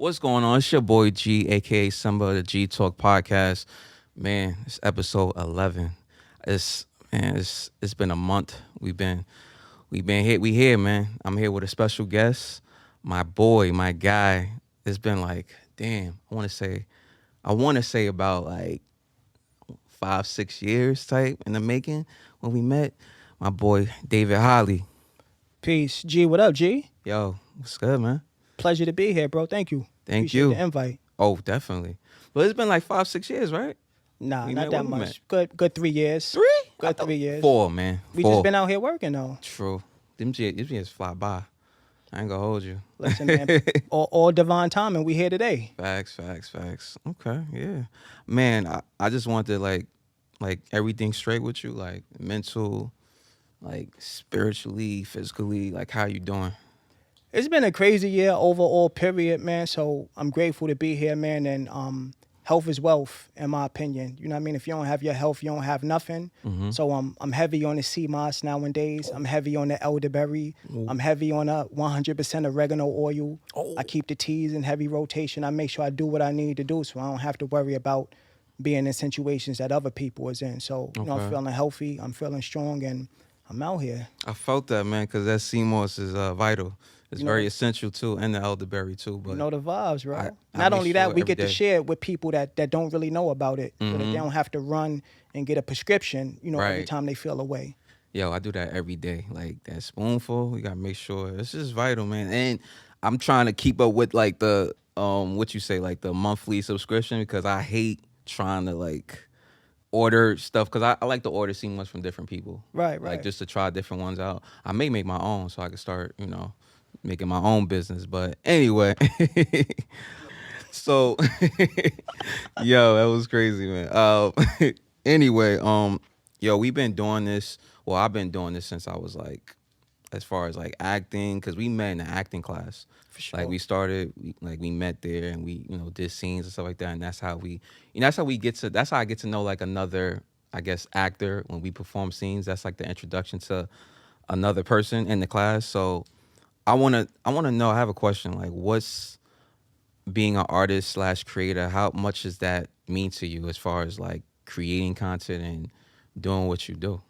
What's going on? It's your boy G, aka Simba of the G Talk Podcast. Man, it's episode 11. It's been a month. We've been here. We here, man. I'm here with a special guest, my boy, my guy. It's been like, damn. I want to say about like 5, 6 years type in the making when we met. My boy David Holley. Peace. G, what up, G? Yo, what's good, man? Pleasure to be here, bro. Thank you. Thank Appreciate you. the invite. Oh, definitely. But it's been like 5, 6 years, right? Nah, We not met that when we met. much. Good 3 years. 3? Good 3 years. 4, man. We 4. just been out here working though. True. Them years fly by. I ain't gonna hold you. Listen, man. all divine timing. We here today. Facts. Okay, yeah. Man, I just wanted to like everything straight with you, like mental, like spiritually, physically, like how you doing? It's been a crazy year overall, period, man. So I'm grateful to be here, man. And health is wealth, in my opinion. You know what I mean? If you don't have your health, you don't have nothing. So I'm heavy on the sea moss nowadays. I'm heavy on the elderberry. I'm heavy on a 100% oregano oil. I keep the teas in heavy rotation. I make sure I do what I need to do so I don't have to worry about being in situations that other people is in. So, you know, Okay. I'm feeling healthy. I'm feeling strong, and I'm out here. I felt that, man, because that sea moss is vital. It's You know, very essential too, and the elderberry too. But You know the vibes, bro. I Not make only sure that, we every get to day. share it with people that don't really know about it, so that they don't have to run and get a prescription, you know, every Right. time they feel away. Yo, I do that every day. Like that spoonful, you gotta make sure it's just vital, man. And I'm trying to keep up with like the what you say, like the monthly subscription because I hate trying to like order stuff because I like to order so much from different people. Right. Like just to try different ones out. I may make my own so I can start, making my own business. But anyway. So yo, that was crazy, man. Anyway, yo, we've been doing this. Well, I've been doing this since I was like, as far as like acting, because we met in the acting class. For sure. Like we started, we met there, and we did scenes and stuff like that, and that's how that's how I get to know like another, I guess, actor when we perform scenes. That's like the introduction to another person in the class. So I wanna know. I have a question. Like, what's being an artist slash creator? How much does that mean to you as far as like creating content and doing what you do?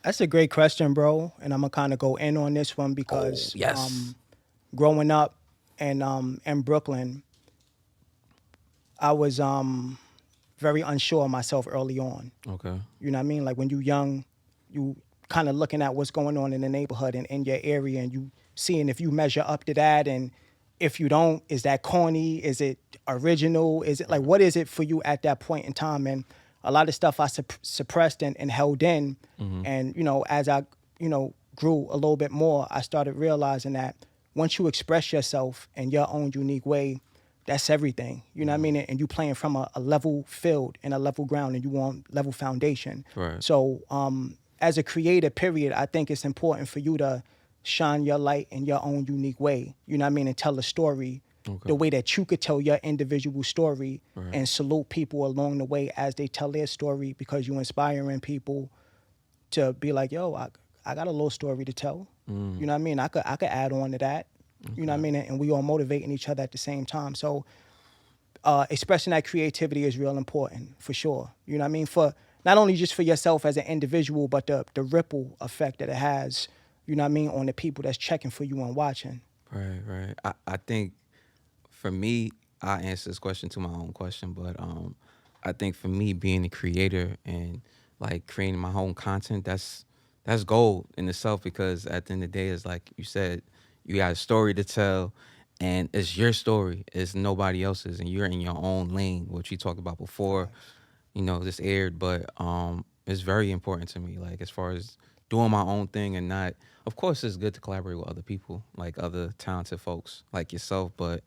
That's a great question, bro. And I'm gonna kind of go in on this one because Yes. growing up in Brooklyn, I was very unsure of myself early on. Okay. You know what I mean? Like when you young, you kind of looking at what's going on in the neighborhood and in your area, and you seeing if you measure up to that, and if you don't, is that corny? Is it original? Is it like what is it for you at that point in time? And a lot of stuff I suppressed and held in, and as I grew a little bit more, I started realizing that once you express yourself in your own unique way, that's everything. You know what I mean? And you playing from a level field and a level ground, and you want level foundation. Right. So as a creator, period, I think it's important for you to shine your light in your own unique way. You know what I mean? And tell a story the way that you could tell your individual story, and salute people along the way as they tell their story, because you're inspiring people to be like, yo, I got a little story to tell. You know what I mean? I could add on to that. You know what I mean? And we all motivating each other at the same time. So expressing that creativity is real important, for sure. You know what I mean? For not only just for yourself as an individual, but the ripple effect that it has, you know what I mean, on the people that's checking for you and watching. Right. I think for me, I answer this question to my own question, but I think for me being a creator and like creating my own content, that's gold in itself because at the end of the day, it's like you said, you got a story to tell, and it's your story, it's nobody else's, and you're in your own lane, which we talked about before, this aired, but it's very important to me, like as far as doing my own thing and not, of course, it's good to collaborate with other people, like other talented folks like yourself, but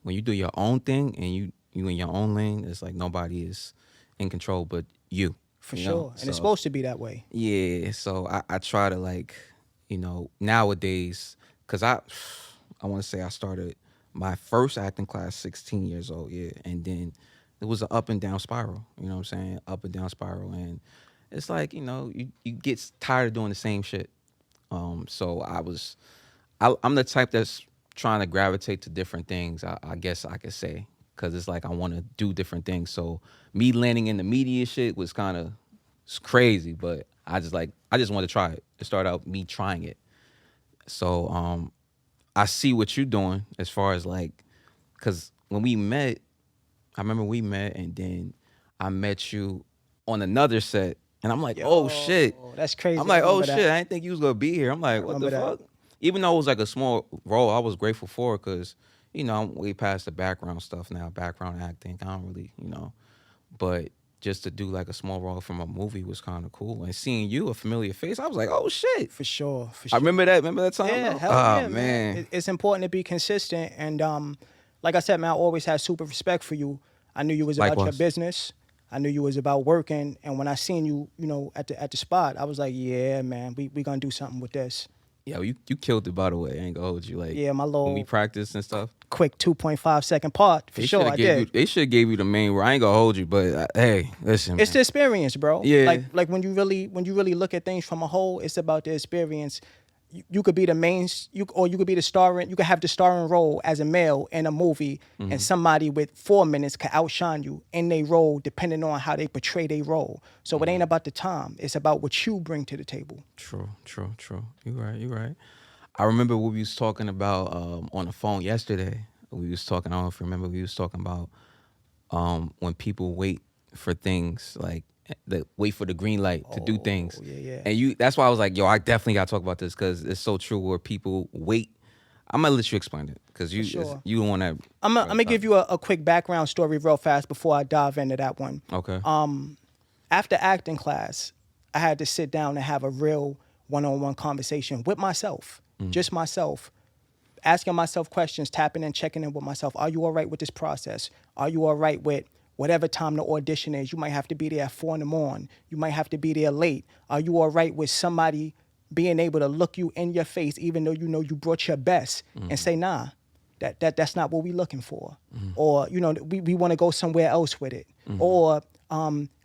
when you do your own thing and you in your own lane, it's like nobody is in control but you. For you sure. know? And So, it's supposed to be that way. yeah, so I try to like, nowadays, because I want to say I started my first acting class 16 years old, yeah, and then it was an up and down spiral, you know what I'm saying? Up and down spiral, and it's like, you get tired of doing the same shit. So I'm the type that's trying to gravitate to different things. I guess I could say, because it's like I want to do different things. So me landing in the media shit was kind of crazy, but I just wanted to try it. It started out me trying it. So I see what you're doing as far as like, because when we met, I remember we met, and then I met you on another set, and I'm like, oh shit. Yo, that's crazy. I'm I like, oh remember shit, that. I didn't think you was gonna be here. I'm I like, what the remember that. fuck? Even though it was like a small role, I was grateful for it because, you know, I'm way past the background stuff now, background acting. I don't really, you know, but just to do like a small role from a movie was kind of cool. And seeing you, a familiar face, I was like, oh shit. For sure. For I sure. remember that time? Yeah, though? hell Oh yeah, man. It's important to be consistent, and like I said, man, I always had super respect for you. I knew you was about your Likewise. business. I knew you was about working, and when I seen you, you know, at the spot, I was like, yeah, man, we gonna do something with this. Yeah, you killed it, by the way. I ain't gonna hold you. Like, Yeah, my when we little practiced and stuff. quick 2.5 second part for sure. I did. They should have gave you the main role. I ain't gonna hold you, but hey, listen, It's man. the experience, bro. Yeah. Like when you really look at things from a whole, it's about the experience. You could be the main, or you could be the starring. You could have the starring role as a male in a movie, and somebody with 4 minutes could outshine you in their role, depending on how they portray their role. So it ain't about the time; it's about what you bring to the table. True. You right. I remember what we was talking about on the phone yesterday. We was talking. I don't know if you remember. We was talking about when people wait for things like wait for the green light to do things. Yeah. And that's why I was like, yo, I definitely gotta talk about this because it's so true. Where people wait. I'm gonna let you explain it because sure. you the one that. I'm gonna give you a quick background story real fast before I dive into that one. Okay. After acting class, I had to sit down and have a real one-on-one conversation with myself, just myself, asking myself questions, tapping and checking in with myself. Are you all right with this process? Are you all right with whatever time the audition is? You might have to be there at 4 a.m. You might have to be there late. Are you all right with somebody being able to look you in your face, even though you know you brought your best, and say, nah, that's not what we looking for. Or, you know, we want to go somewhere else with it. Or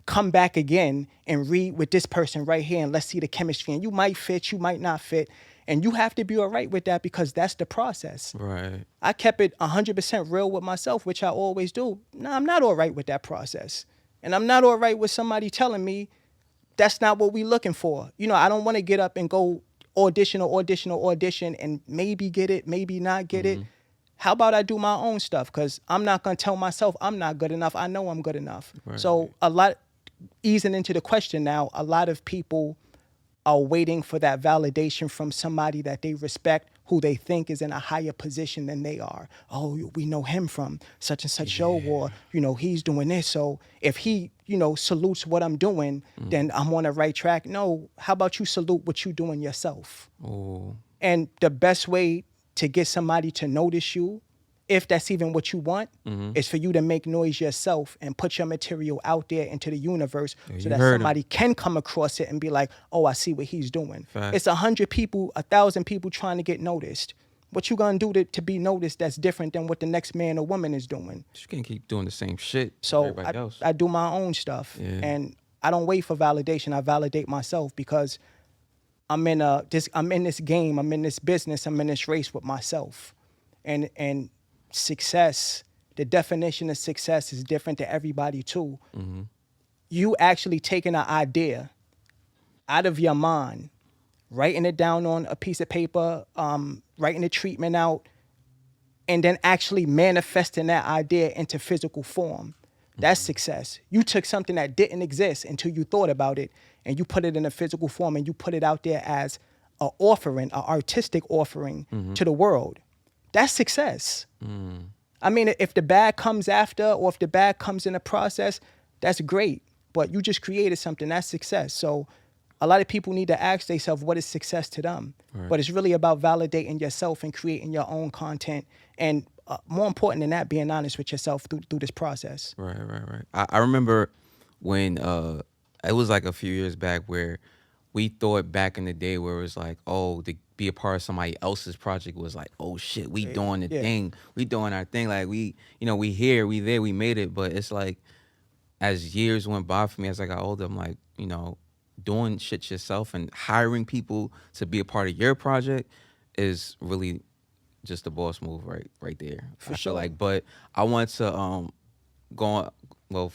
come back again and read with this person right here and let's see the chemistry. And you might fit, you might not fit. And you have to be all right with that because that's the process. Right. I kept it 100% real with myself, which I always do. No, I'm not all right with that process. And I'm not all right with somebody telling me that's not what we looking for. You know, I don't want to get up and go audition and maybe get it, maybe not get it. How about I do my own stuff? Because I'm not going to tell myself I'm not good enough. I know I'm good enough. Right. So easing into the question now, a lot of people are waiting for that validation from somebody that they respect, who they think is in a higher position than they are. Oh, we know him from such and such show, or, you know, he's doing this. So if he, you know, salutes what I'm doing, then I'm on the right track. No, how about you salute what you're doing yourself? Oh. And the best way to get somebody to notice you, if that's even what you want, is for you to make noise yourself and put your material out there into the universe so that somebody can come across it and be like, oh, I see what he's doing. Fact. It's 100 people, 1,000 people trying to get noticed. What you gonna do to be noticed that's different than what the next man or woman is doing? You can't keep doing the same shit. So everybody else. I do my own stuff, and I don't wait for validation. I validate myself because I'm in this game, I'm in this business, I'm in this race with myself, and success. The definition of success is different to everybody too. You actually taking an idea out of your mind, writing it down on a piece of paper, writing the treatment out, and then actually manifesting that idea into physical form. That's success. You took something that didn't exist until you thought about it, and you put it in a physical form, and you put it out there as an offering, an artistic offering to the world. That's success. I mean, if the bad comes after, or if the bad comes in the process, that's great. But you just created something, that's success. So a lot of people need to ask themselves, what is success to them? Right. But it's really about validating yourself and creating your own content. And more important than that, being honest with yourself through this process. Right. I remember when it was like a few years back where we thought back in the day where it was like, oh, to be a part of somebody else's project was like, oh shit, we doing the thing. We doing our thing. Like we here, we there, we made it. But it's like as years went by for me, as I got older, I'm like, doing shit yourself and hiring people to be a part of your project is really just the boss move right there. For I feel sure. like, but I want to go on. Well,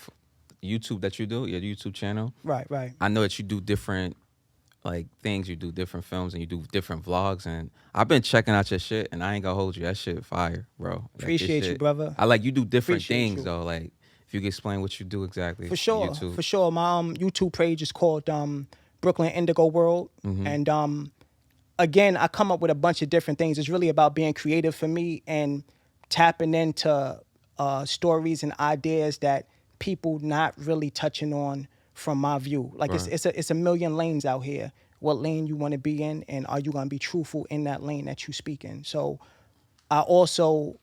YouTube that you do your YouTube channel. Right, right. I know that you do different like things. You do different films and you do different vlogs. And I've been checking out your shit, and I ain't gonna hold you. That shit fire, bro. Like this Appreciate you, shit. brother. I like you do different Appreciate things you. though. Like if you could explain what you do exactly For on sure, YouTube. for sure. My YouTube page is called Brooklyn Indigo World, and again, I come up with a bunch of different things. It's really about being creative for me and tapping into stories and ideas that people not really touching on from my view. Like Right. it's a million lanes out here. What lane you want to be in, and are you going to be truthful in that lane that you speak in? So I also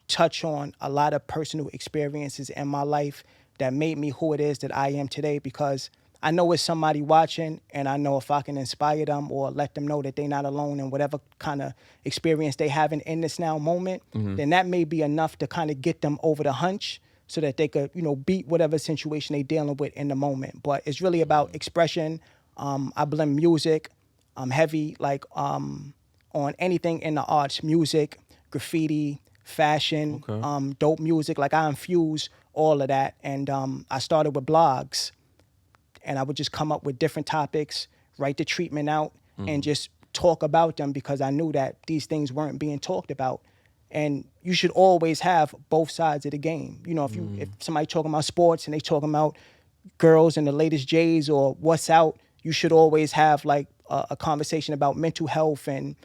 touch on a lot of personal experiences in my life that made me who it is that I am today, because I know it's somebody watching, and I know if I can inspire them or let them know that they're not alone in whatever kind of experience they having in this now moment, then that may be enough to kind of get them over the hunch so that they could, beat whatever situation they dealing with in the moment. But it's really about expression. I blend music. I'm heavy on anything in the arts, music, graffiti, fashion, Okay. dope music. Like I infuse all of that. And I started with blogs, and I would just come up with different topics, write the treatment out, and just talk about them, because I knew that these things weren't being talked about. And you should always have both sides of the game. If somebody talking about sports and they talking about girls and the latest J's or what's out, you should always have like a conversation about mental health and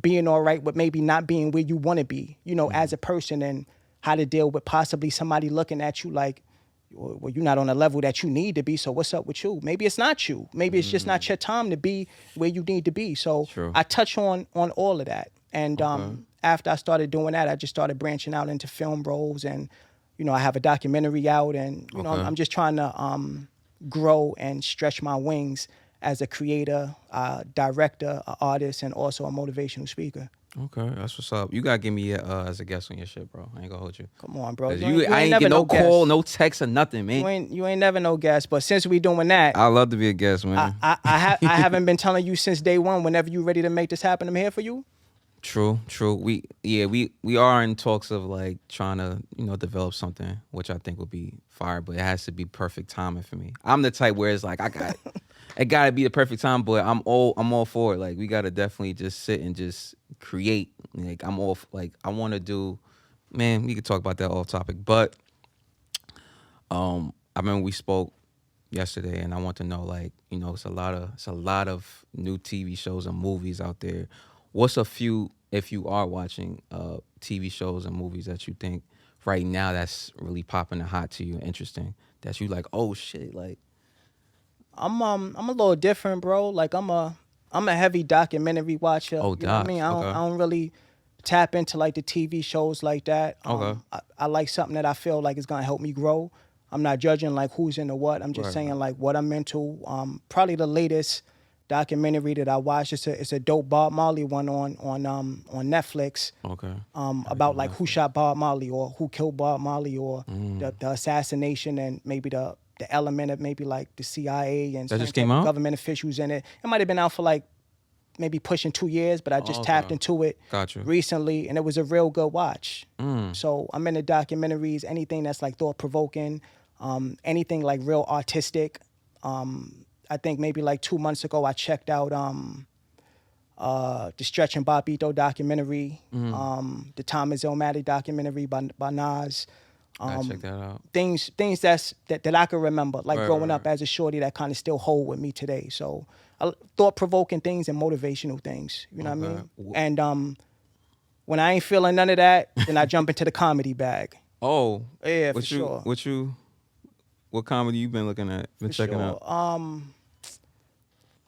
being all right with maybe not being where you want to be, as a person, and how to deal with possibly somebody looking at you like, well, you're not on a level that you need to be, so what's up with you? Maybe it's not you. Maybe it's just not your time to be where you need to be. So True. I touch on all of that. And Okay. after I started doing that, I just started branching out into film roles, and I have a documentary out, and Okay. I'm just trying to grow and stretch my wings as a creator, director, a artist, and also a motivational speaker. Okay, that's what's up. You gotta give me as a guest on your shit, bro. I ain't gonna hold you. Come on, bro. 'Cause You ain't I ain't never get no call, guest. no text or nothing, man. You ain't never no guest. But since we doing that, I love to be a guest, man. I haven't been telling you since day one. Whenever you ready to make this happen, I'm here for you. True. We are in talks of like trying to develop something, which I think would be fire, but it has to be perfect timing for me. I'm the type where it's like it gotta be the perfect time, but I'm all for it. Like we gotta definitely just sit and just create. Like I'm all like I want to do. Man, we could talk about that off topic, but I remember we spoke yesterday, and I want to know, like, it's a lot of new TV shows and movies out there. What's a few, if you are watching TV shows and movies that you think right now that's really popping and hot to you, interesting, that you like, oh shit, like, I'm a little different, bro. Like I'm a heavy documentary watcher. oh, You know what I mean? docs, I okay, don't really tap into like the TV shows like that. Okay. I like something that I feel like is gonna help me grow. I'm not judging like who's into what. I'm just Right, saying right. like what I'm into. Probably the latest documentary that I watched. It's a dope Bob Marley one on Netflix. Okay. About like who shot Bob Marley or who killed Bob Marley or Mm. the assassination, and maybe the element of maybe like the CIA and That certain just came type of out? government officials in it. It might have been out for like maybe pushing 2 years, but I just tapped Okay. into it Got you. recently, and it was a real good watch. Mm. So I'm into documentaries, anything that's like thought provoking, anything like real artistic. I think maybe like 2 months ago I checked out the Stretch and Bobbito documentary, the Thomas Illmatic documentary by Nas. Gotta check that out. Things that I can remember, like Right, growing right, up right. as a shorty, that kind of still hold with me today. So thought provoking things and motivational things. You know what I Okay. mean? And when I ain't feeling none of that, then I jump into the comedy bag. Oh, Yeah, for what you, sure. what comedy you been looking at, been For checking sure. out?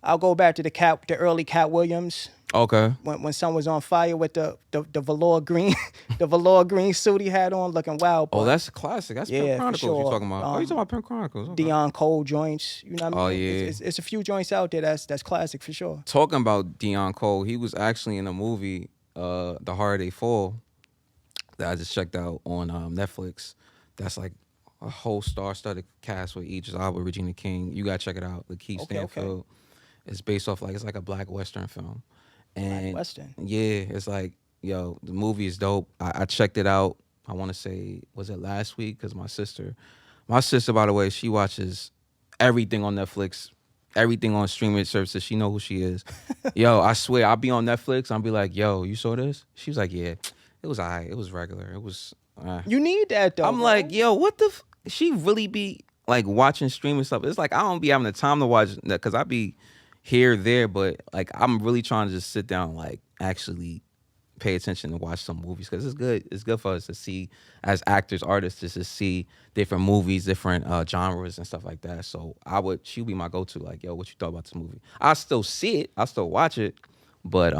I'll go back to the early Cat Williams. Okay. When son was on fire with the velour green the velour green suit he had on, looking wild. Oh, But that's a classic. That's yeah, Pimp for Chronicles sure. you're talking about. Oh, you talking about Pimp Chronicles. Okay. Dion Cole joints, you know what I Oh, mean? yeah. It's a few joints out there that's classic for sure. Talking about Dion Cole, he was actually in a movie, The Harder They Fall, that I just checked out on Netflix. That's like a whole star-studded cast with Idris Elba, Regina King. You gotta check it out. Lakeith Okay. Stanfield. It's based off it's like a black Western film. Black And Western. yeah, it's like, yo, the movie is dope. I checked it out. I want to say, was it last week? Because my sister, by the way, she watches everything on Netflix, everything on streaming services. She know who she is. Yo, I swear, I'll be on Netflix. I'll be like, yo, you saw this? She was like, yeah, it was alright. It was regular. It was. You need that though. I'm bro. like, yo, what the? She really be like watching streaming stuff. It's like I don't be having the time to watch that because I be here, there, but like I'm really trying to just sit down, like actually pay attention and watch some movies because it's good. It's good for us to see as actors, artists, just to see different movies, different genres and stuff like that. So she'll be my go-to. Like, yo, what you thought about this movie? I still see it, I still watch it, but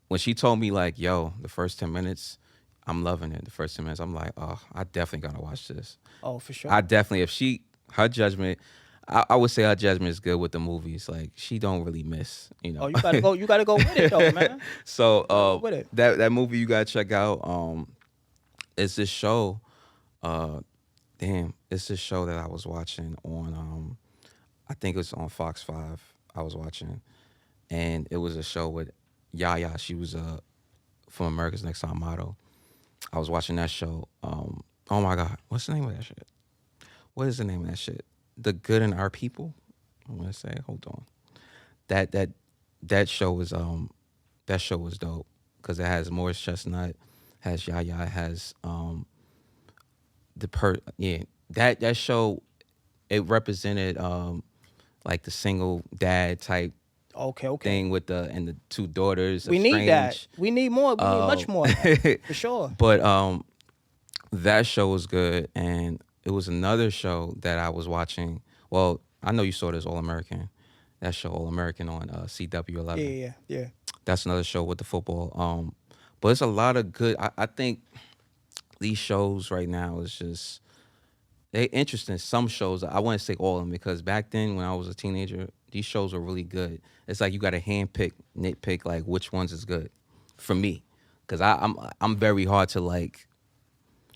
when she told me like, yo, the first 10 minutes, I'm loving it. The first 10 minutes, I'm like, oh, I definitely gotta watch this. Oh, for sure. I definitely, her judgment, I would say her judgment is good with the movies. Like she don't really miss, you know. Oh, you gotta go. You gotta go with it though, man. So With it. that movie you gotta check out. It's this show. It's this show that I was watching on. I think it was on Fox 5. I was watching, and it was a show with Yaya. She was from America's Next Top Model. I was watching that show. Oh my God, what's the name of that shit? What is the name of that shit? The Good in Our People. I'm gonna say, hold on. That show was dope because it has Morris Chestnut, has Yaya, has that show. It represented like the single dad type Okay. thing with the two daughters. We need that. We need more. We need much more. For sure. But that show was good, and it was another show that I was watching. Well, I know you saw this All American. That show All American on CW11. Yeah. That's another show with the football. But it's a lot of good. I think these shows right now is just they interesting. Some shows I wouldn't say all of them because back then when I was a teenager, these shows were really good. It's like you got to nitpick like which ones is good for me, because I'm very hard to like.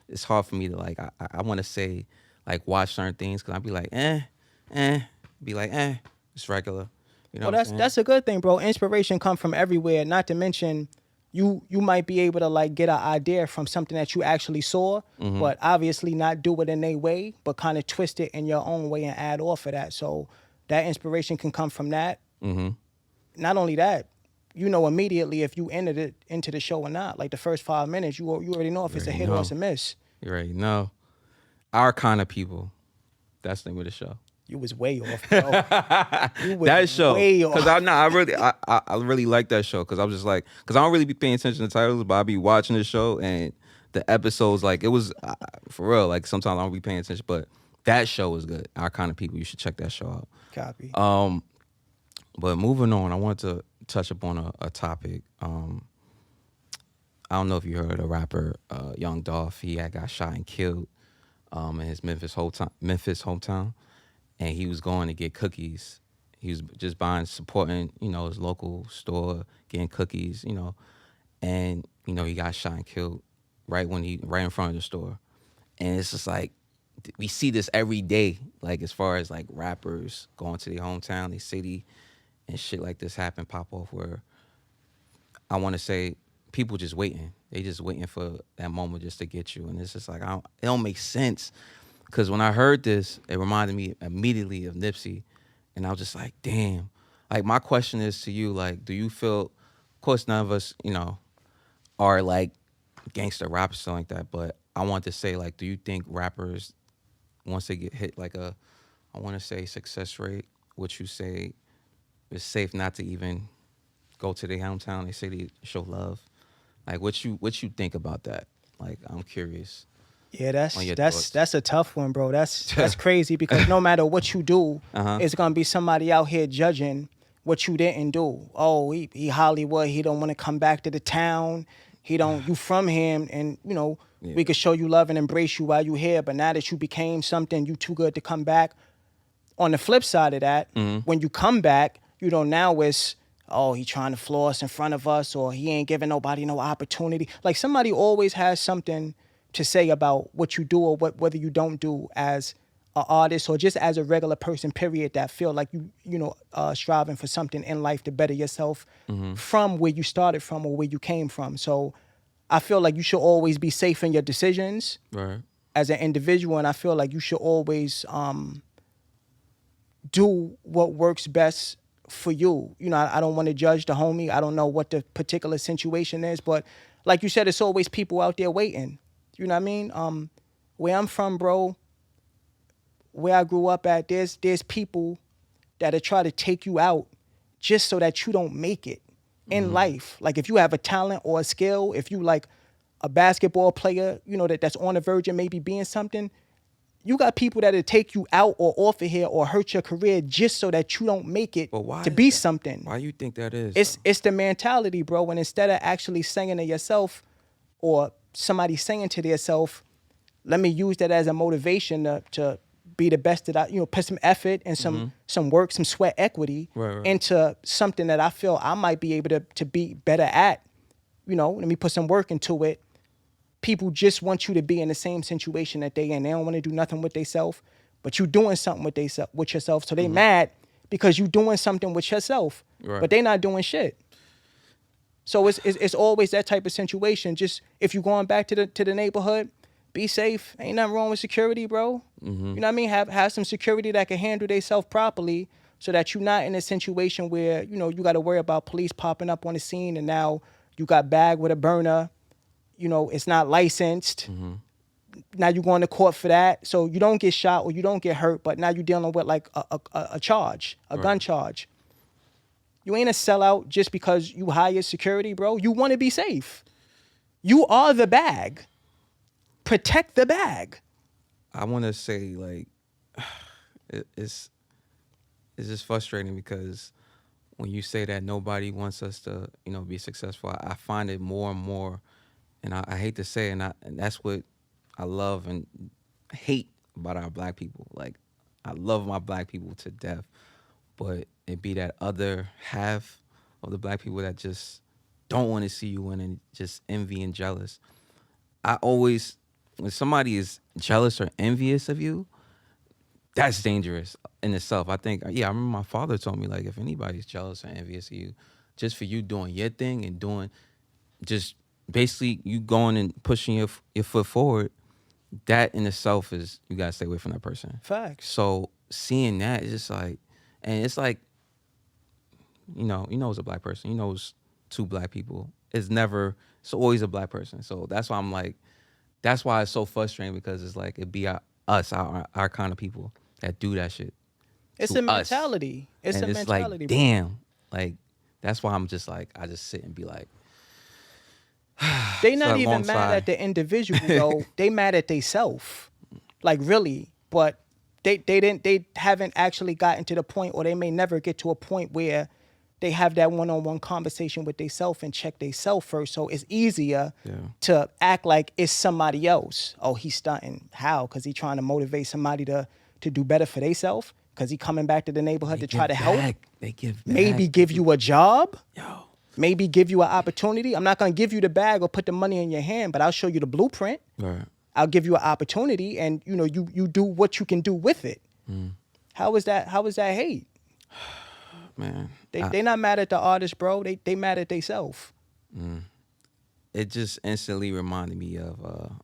It's hard for me to like. I want to say like watch certain things because I'd be like be like it's regular. You know. Well, that's a good thing, bro. Inspiration come from everywhere. Not to mention, you might be able to like get an idea from something that you actually saw, but obviously not do it in a way, but kind of twist it in your own way and add off of that. So that inspiration can come from that. Not only that, you know immediately if you entered it into the show or not. Like the first 5 minutes, you already know if it's a hit or it's a miss. You already know. Our Kind of People. That's the name of the show. You was way off, bro. You was That show, way off. because I really like that show because I was just like, because I don't really be paying attention to titles, but I be watching the show and the episodes, like it was for real. Like sometimes I don't be paying attention, but that show was good. Our Kind of People, you should check that show out. Copy. But moving on, I want to touch upon a topic. I don't know if you heard the rapper Young Dolph. He had got shot and killed in his Memphis hometown, and he was going to get cookies. He was just supporting, his local store, getting cookies, and he got shot and killed right in front of the store. And it's just like we see this every day, like as far as like rappers going to their hometown, their city, and shit like this pop off where I want to say people just waiting. They just waiting for that moment just to get you. And it's just like, it don't make sense. Because when I heard this, it reminded me immediately of Nipsey. And I was just like, damn. Like, my question is to you, like, do you feel, of course, none of us, are like gangster rappers, something like that. But I want to say, like, do you think rappers, once they get hit like I want to say success rate, what you say it's safe not to even go to their hometown? They say they show love. Like, what you think about that? Like, I'm curious. Yeah, that's a tough one, bro. That's crazy because no matter what you do, it's gonna be somebody out here judging what you didn't do. Oh, he Hollywood. He don't want to come back to the town. He don't. You from him, and we could show you love and embrace you while you here. But now that you became something, you too good to come back. On the flip side of that, when you come back, now it's, oh, he trying to floss in front of us, or he ain't giving nobody no opportunity. Like, somebody always has something to say about what you do or whether you don't do as an artist or just as a regular person, period, that feel like striving for something in life to better yourself from where you started from or where you came from. So I feel like you should always be safe in your decisions Right. as an individual, and I feel like you should always do what works best for you. I don't want to judge the homie. I don't know what the particular situation is, but like you said, it's always people out there waiting. You know what I mean? Where I'm from, bro, where I grew up at, there's people that'll try to take you out just so that you don't make it in life. Like if you have a talent or a skill, if you like a basketball player, that's on the verge of maybe being something, you got people that'll take you out or off of here or hurt your career just so that you don't make it to be something. Why you think that is? It's the mentality, bro. And instead of actually saying to yourself or somebody saying to themselves, let me use that as a motivation to be the best that I, put some effort and some work, some sweat equity into something that I feel I might be able to be better at. Let me put some work into it. People just want you to be in the same situation that they in. They don't want to do nothing with themselves, but you doing something with yourself. So they mad because you doing something with yourself, but they not doing shit. So it's always that type of situation. Just if you going back to the neighborhood, be safe. Ain't nothing wrong with security, bro. You know what I mean? Have some security that can handle themselves properly so that you're not in a situation where, you got to worry about police popping up on the scene and now you got bagged with a burner. It's not licensed. Now you're going to court for that. So you don't get shot or you don't get hurt, but now you're dealing with like a charge, a gun charge. You ain't a sellout just because you hire security, bro. You want to be safe. You are the bag. Protect the bag. I want to say, like, it's just frustrating because when you say that nobody wants us to, be successful, I find it more and more, and I hate to say it, and that's what I love and hate about our black people. Like, I love my black people to death, but it be that other half of the black people that just don't want to see you win and just envy and jealous. I always, when somebody is jealous or envious of you, that's dangerous in itself. I think, I remember my father told me, like, if anybody's jealous or envious of you, just for you doing your thing and doing, just basically you going and pushing your foot forward, that in itself is, you gotta stay away from that person. Facts. So seeing that is just like, and it's like, it's a black person, it's two black people. It's always a black person. So that's why I'm like, that's why it's so frustrating, because it's like, it be our kind of people that do that shit. It's a mentality. It's a mentality. Like, damn. Like, that's why I'm just like, I just sit and be like, they not even mad at the individual though. They mad at theyself. Like, really. But they haven't actually gotten to the point, or they may never get to a point where they have that one-on-one conversation with themselves and check themselves first. So it's easier to act like it's somebody else. Oh, he's stunting. How? Because he's trying to motivate somebody to do better for themselves? Because he coming back to the neighborhood to try to help? They give back. Maybe give you a job? Yo. Maybe give you an opportunity. I'm not going to give you the bag or put the money in your hand, but I'll show you the blueprint. Right. I'll give you an opportunity, and you do what you can do with it. How is that hate? Man. They not mad at the artist, bro. They mad at themselves. It just instantly reminded me of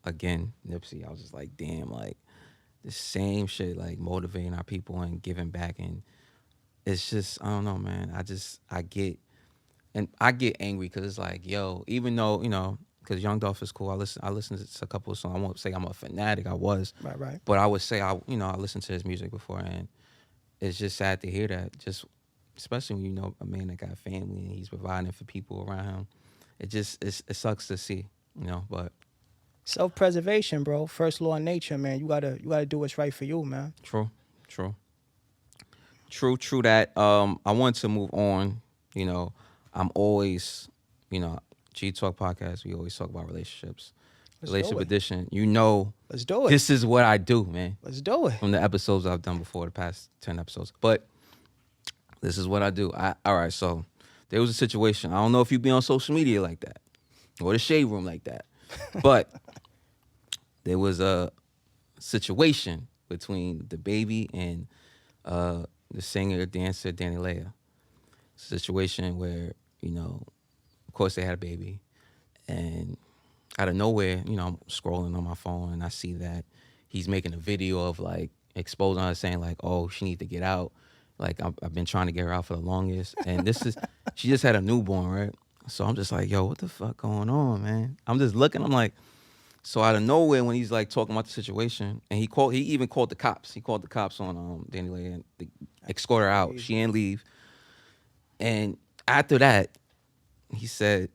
again, Nipsey. I was just like, damn, like the same shit, like motivating our people and giving back, and it's just, I don't know, man. I get angry because it's like, yo, even though, because Young Dolph is cool. I listen to a couple of songs. I won't say I'm a fanatic. I was. Right. But I would say I listened to his music before, and it's just sad to hear that. Just especially when a man that got a family and he's providing for people around him. It sucks to see, but self-preservation, bro. First law of nature, man. You gotta do what's right for you, man. True that. I want to move on. I'm always, G Talk podcast, we always talk about relationships. Relationship edition. Let's do it. This is what I do, man. Let's do it. From the episodes I've done before, the past 10 episodes. But this is what I do. All right, so there was a situation. I don't know if you be on social media like that or the shade room like that, but there was a situation between the baby and the singer dancer Danileigh. Situation where, you know, of course they had a baby, and out of nowhere, you know, I'm scrolling on my phone and I see that he's making a video of like exposing her, saying like, oh, she needs to get out. Like I've been trying to get her out for the longest, and this is she just had a newborn, right? So I'm just like, yo, what the fuck going on, man? I'm just looking. I'm like, so out of nowhere, when he's like talking about the situation, and he even called the cops. He called the cops on Danileigh and they escort her out. She didn't leave. And after that, he said,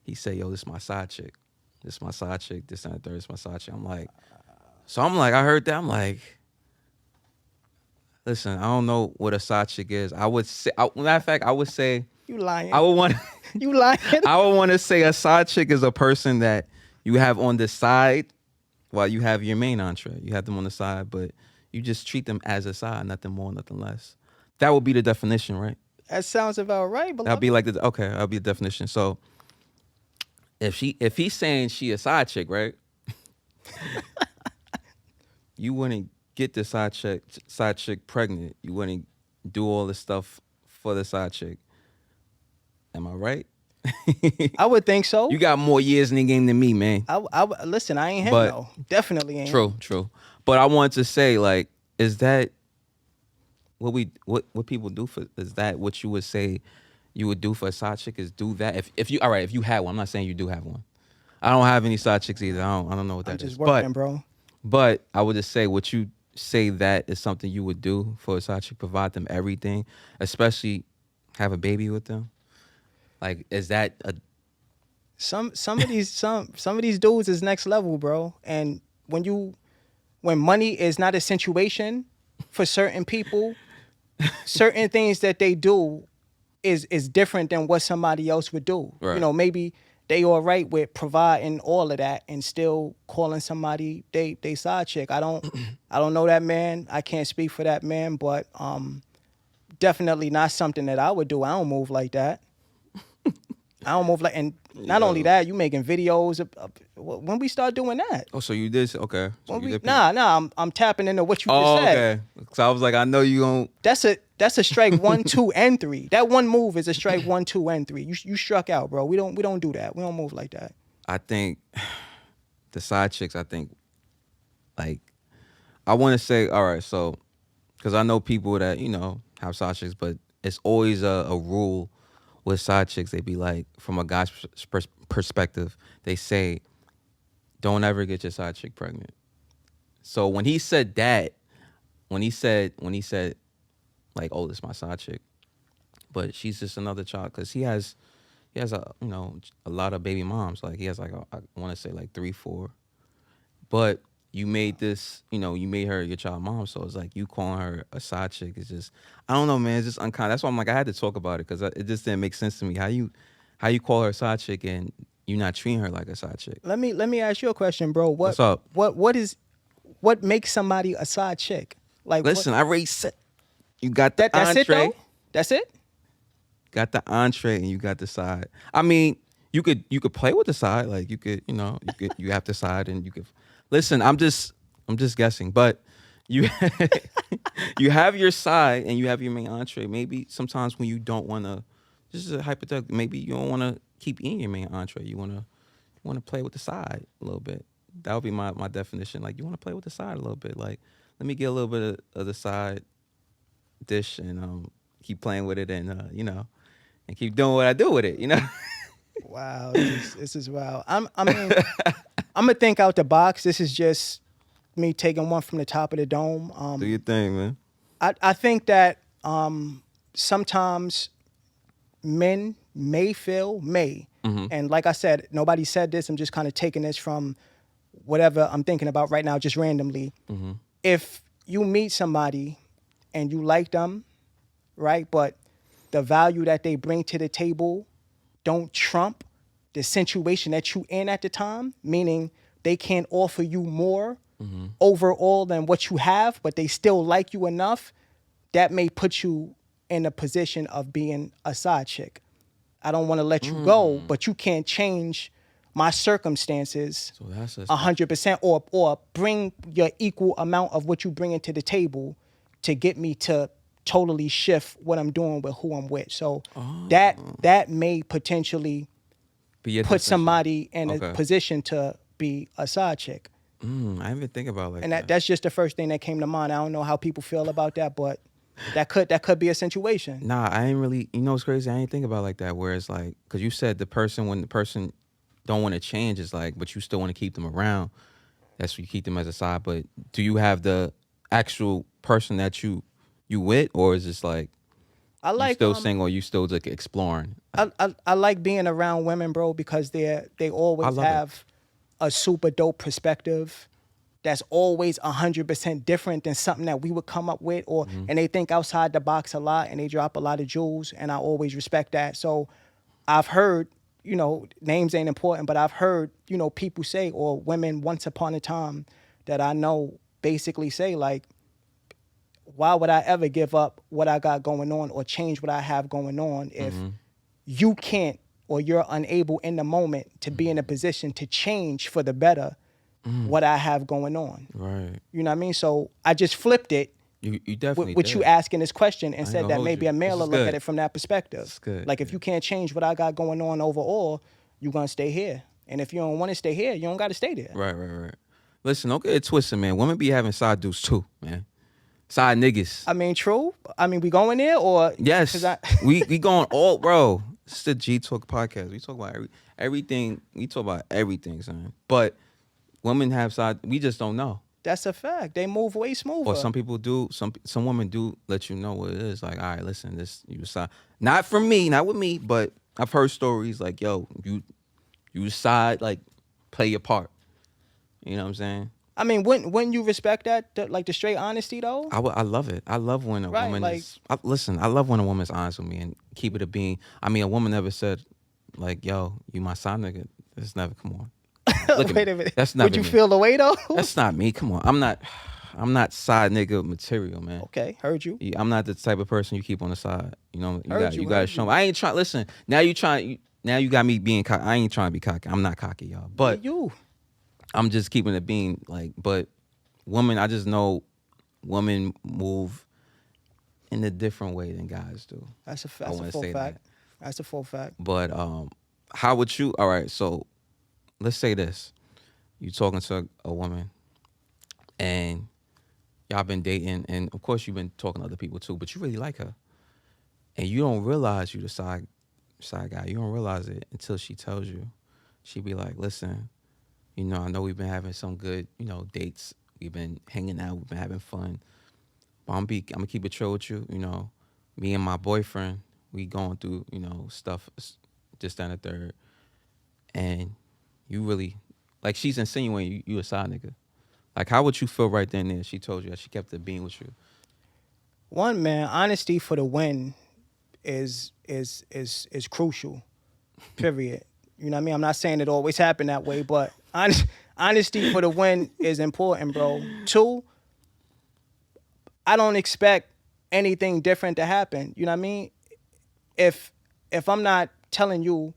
yo, this is my side chick. This is my side chick. This and the third is my side chick. I'm like, I heard that. I'm like, listen, I don't know what a side chick is. I would say, matter of fact, I would say, You lying. I would want, You lying. I would want to say a side chick is a person that you have on the side while you have your main entree. You have them on the side, but you just treat them as a side, nothing more, nothing less. That would be the definition, right? That sounds about right, beloved. That'll be like that'll be the definition. So if he's saying she a side chick, right? You wouldn't get the side chick pregnant. You wouldn't do all this stuff for the side chick. Am I right? I would think so. You got more years in the game than me, man. Listen, I ain't him, But- though. Definitely ain't. True. But I wanted to say, like, is that what people do for? Is that what you would say you would do for a side chick? Is do that if you had one? I'm not saying you do have one. I don't have any side chicks either. I don't know what that I'm is. just working, bro. But I would just say, would you say that is something you would do for a side chick? Provide them everything, especially have a baby with them. Like, is that a Some of these dudes is next level, bro. And when money is not a situation for certain people, certain things that they do is different than what somebody else would do. Right. You know, maybe they all right with providing all of that and still calling somebody they side chick. I don't know that man. I can't speak for that man, but definitely not something that I would do. I don't move like that. I don't move like, and not only that, you making videos of when we start doing that. Oh, so you did? Okay. So you did I'm tapping into what you just said. Okay. So I was like, I know you gon' That's a strike 1, 2, and 3. That one move is a strike 1, 2, and 3. You struck out, bro. We don't do that. We don't move like that. I think the side chicks, like, I want to say, all right, so, because I know people that, you know, have side chicks, but it's always a rule with side chicks. They be like, from a guy's perspective, they say, don't ever get your side chick pregnant. So when he said that, when he said, like, oh, this is my side chick, but she's just another child, because he has a, you know, a lot of baby moms. Like, he has like I want to say like 3, 4, but you made this, you know, you made her your child mom, so it's like you calling her a side chick is just, I don't know, man, it's just unkind. That's why I'm like, I had to talk about it, because it just didn't make sense to me. How you call her a side chick and you not treating her like a side chick? Let me ask you a question, bro. What's up? What makes somebody a side chick? Like, listen, I already said you got the that's entree. it though. That's it. Got the entree and you got the side. I mean, you could play with the side, like you could, you know, you have the side and you could. Listen, I'm just guessing, but you you have your side and you have your main entree. Maybe sometimes when you don't want to, this is a hypothetical. Maybe you don't want to keep eating your main entree. You want to play with the side a little bit. That would be my definition. Like, you want to play with the side a little bit. Like, let me get a little bit of the side dish and keep playing with it and you know, and keep doing what I do with it. You know. Wow, this is wild. I mean, I'm gonna think out the box. This is just me taking one from the top of the dome. Do your thing, man. I think that sometimes men may feel and like I said, nobody said this. I'm just kind of taking this from whatever I'm thinking about right now, just randomly. Mm-hmm. If you meet somebody and you like them, right, but the value that they bring to the table don't trump the situation that you in at the time, meaning they can't offer you more overall than what you have, but they still like you enough, that may put you in a position of being a side chick. I don't want to let you go, but you can't change my circumstances So that's 100%, or bring your equal amount of what you bring into the table to get me to totally shift what I'm doing with who I'm with. So that may potentially be a put differential. somebody in a Okay. position to be a side chick. I didn't even think about it like And that. that's just the first thing that came to mind. I don't know how people feel about that, but that could be a situation. Nah, I ain't really. You know what's crazy? I ain't think about it like that. Where it's like, because you said when the person don't want to change, it's like, but you still want to keep them around. That's what you keep them as a side. But do you have the actual person that you with, or is this like I you like still single, or you still like exploring? I like being around women, bro, because they always love it. have a super dope perspective that's always 100% different than something that we would come up with, or and they think outside the box a lot and they drop a lot of jewels, and I always respect that. So I've heard, names ain't important, but I've heard, people say, or women once upon a time that I know basically say, like, why would I ever give up what I got going on or change what I have going on if you can't, or you're unable in the moment to be in a position to change for the better what I have going on. Right. You know what I mean? So I just flipped it You definitely with did. you asking this question and ain't said gonna that hold maybe you. a male This will is look good. at it from that perspective. This is good, Like, if you can't change what I got going on overall, you're going to stay here. And if you don't want to stay here, you don't got to stay there. Right. Listen, don't get it twisted, man. Women be having side dudes too, man. Side niggas. I mean, true. I mean, we going there, or? Yes. 'Cause we going all, bro. It's the G Talk podcast. We talk about everything. We talk about everything, son. But women have side. We just don't know. That's a fact. They move way smoother. Or some people do. Some women do let you know what it is. Like, all right, listen, this you side. Not for me, not with me, but I've heard stories like, yo, you side, like, play your part. You know what I'm saying? I mean, wouldn't you respect that, like the straight honesty though? I love it. I love when a Right, woman like- is. I love when a woman's honest with me and keep it a being. I mean, a woman never said, like, yo, you my side nigga. That's never, come on. Look at Wait me. a minute. That's not Would you feel the way though? That's not me. Come on. I'm not side nigga material, man. Okay, heard you. I'm not the type of person you keep on the side. You know, Heard you you, gotta heard show you. me. I ain't trying. Listen, now you got me being cocky. I ain't trying to be cocky. I'm not cocky, y'all. But You. I'm just keeping it being like. But women, I just know women move in a different way than guys do. That's a wanna full say fact. That's a full fact. But how would you? All right, so let's say this: you talking to a woman, and y'all been dating, and of course you've been talking to other people too, but you really like her, and you don't realize you the side guy. You don't realize it until she tells you. She be like, "Listen, I know we've been having some good, dates. We've been hanging out. We've been having fun. But I'm gonna keep it chill with you. Me and my boyfriend, we going through, stuff, just down the third, and you really, like, she's insinuating you a side nigga. Like, how would you feel right then and there? She told you that she kept it being with you. One, man, honesty for the win is crucial. Period. You know what I mean? I'm not saying it always happen that way, but honesty for the win is important, bro. Two, I don't expect anything different to happen. You know what I mean? If I'm not telling you,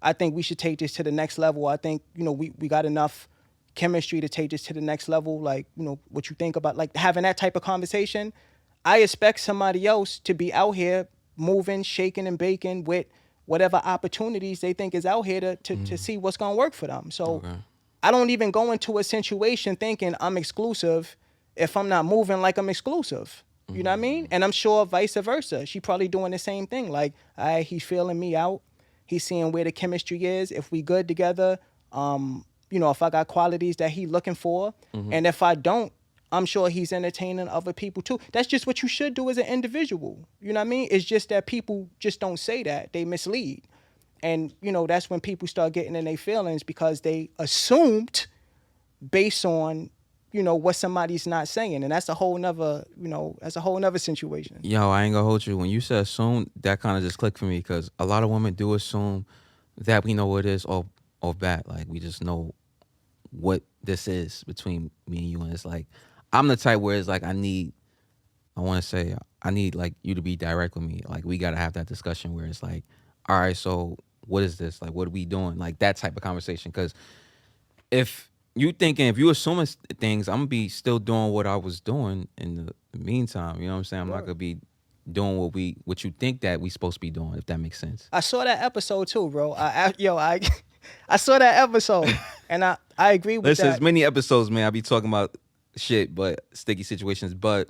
I think we should take this to the next level. I think, we got enough chemistry to take this to the next level. Like, what you think about, like, having that type of conversation. I expect somebody else to be out here moving, shaking and baking with whatever opportunities they think is out here to see what's going to work for them. So Okay. I don't even go into a situation thinking I'm exclusive if I'm not moving like I'm exclusive. You know what I mean? And I'm sure vice versa. She probably doing the same thing. Like, all right, he's feeling me out. He's seeing where the chemistry is. If we good together, if I got qualities that he looking for. And if I don't, I'm sure he's entertaining other people too. That's just what you should do as an individual. You know what I mean? It's just that people just don't say that. They mislead. And, that's when people start getting in their feelings because they assumed based on, what somebody's not saying. And that's a whole nother, situation. Yo, I ain't gonna hold you. When you said assume, that kind of just clicked for me because a lot of women do assume that we know what it is off bat. Like, we just know what this is between me and you. And it's like, I'm the type where it's like, I need like you to be direct with me. Like, we gotta have that discussion where it's like, all right, so what is this? Like, what are we doing? Like that type of conversation. Because if you assuming things, I'm gonna be still doing what I was doing in the meantime. You know what I'm saying? I'm not gonna be doing what you think that we supposed to be doing, if that makes sense. I saw that episode too, bro. I saw that episode, and I agree with Listen, that. there's many episodes, man. I be talking about shit, but sticky situations. But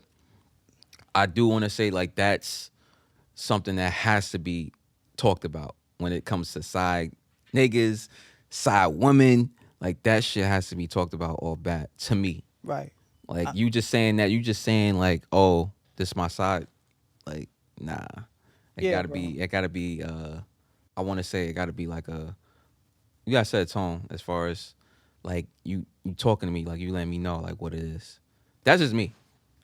I do want to say, like, that's something that has to be talked about when it comes to side niggas, side women. Like, that shit has to be talked about all bat to me. Right. Like, you just saying that, you just saying, like, oh, this is my side. Like, nah. It gotta be, I want to say it gotta be like you gotta set a tone as far as, like, you talking to me, like, you letting me know, like, what it is. That's just me.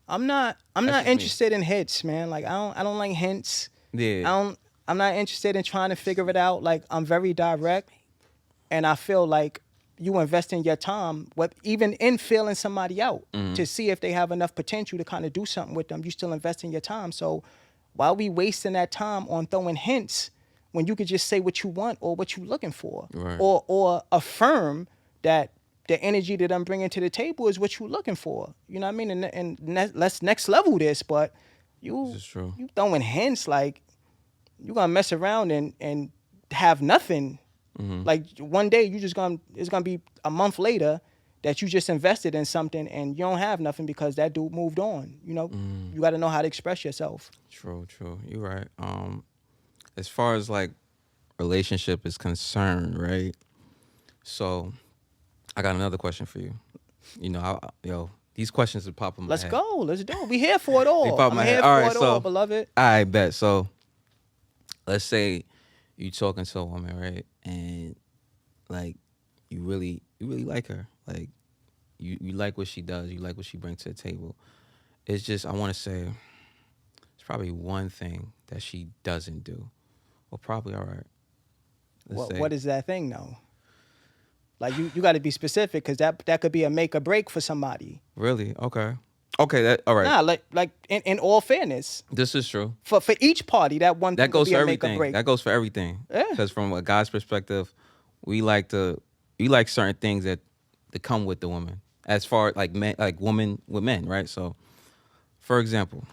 I'm not interested in hints, man. Like, I don't like hints. Yeah. I'm not interested in trying to figure it out. Like, I'm very direct, and I feel like you invest in your time, even in feeling somebody out to see if they have enough potential to kind of do something with them. You still invest in your time. So why are we wasting that time on throwing hints when you could just say what you want or what you're looking for, Right. or affirm that the energy that I'm bringing to the table is what you're looking for. You know what I mean? And let's next level this, but This is true. you throwing hints, like, you're gonna mess around and have nothing. Like, one day it's gonna be a month later that you just invested in something and you don't have nothing because that dude moved on. You know, you got to know how to express yourself. True. You're right. As far as, like, relationship is concerned, right? So I got another question for you. You know, these questions are popping my Let's head. go. Let's do it. We here for it all. They pop I'm my here head. for All right, it so all, beloved. I bet. So let's say you talking to a woman, right? And, like, you really like her. Like, you like what she does. You like what she brings to the table. It's just, I want to say, it's probably one thing that she doesn't do. Well, probably, all right. What is that thing, though? Like, you got to be specific, because that could be a make or break for somebody. Really? Okay. That all right. Nah, like in all fairness, This is true. for each party, that one thing That goes could be for a make or everything. break. That goes for everything. Yeah. Because from a guy's perspective, we like certain things that come with the woman. As far like men, like women with men, right? So, for example,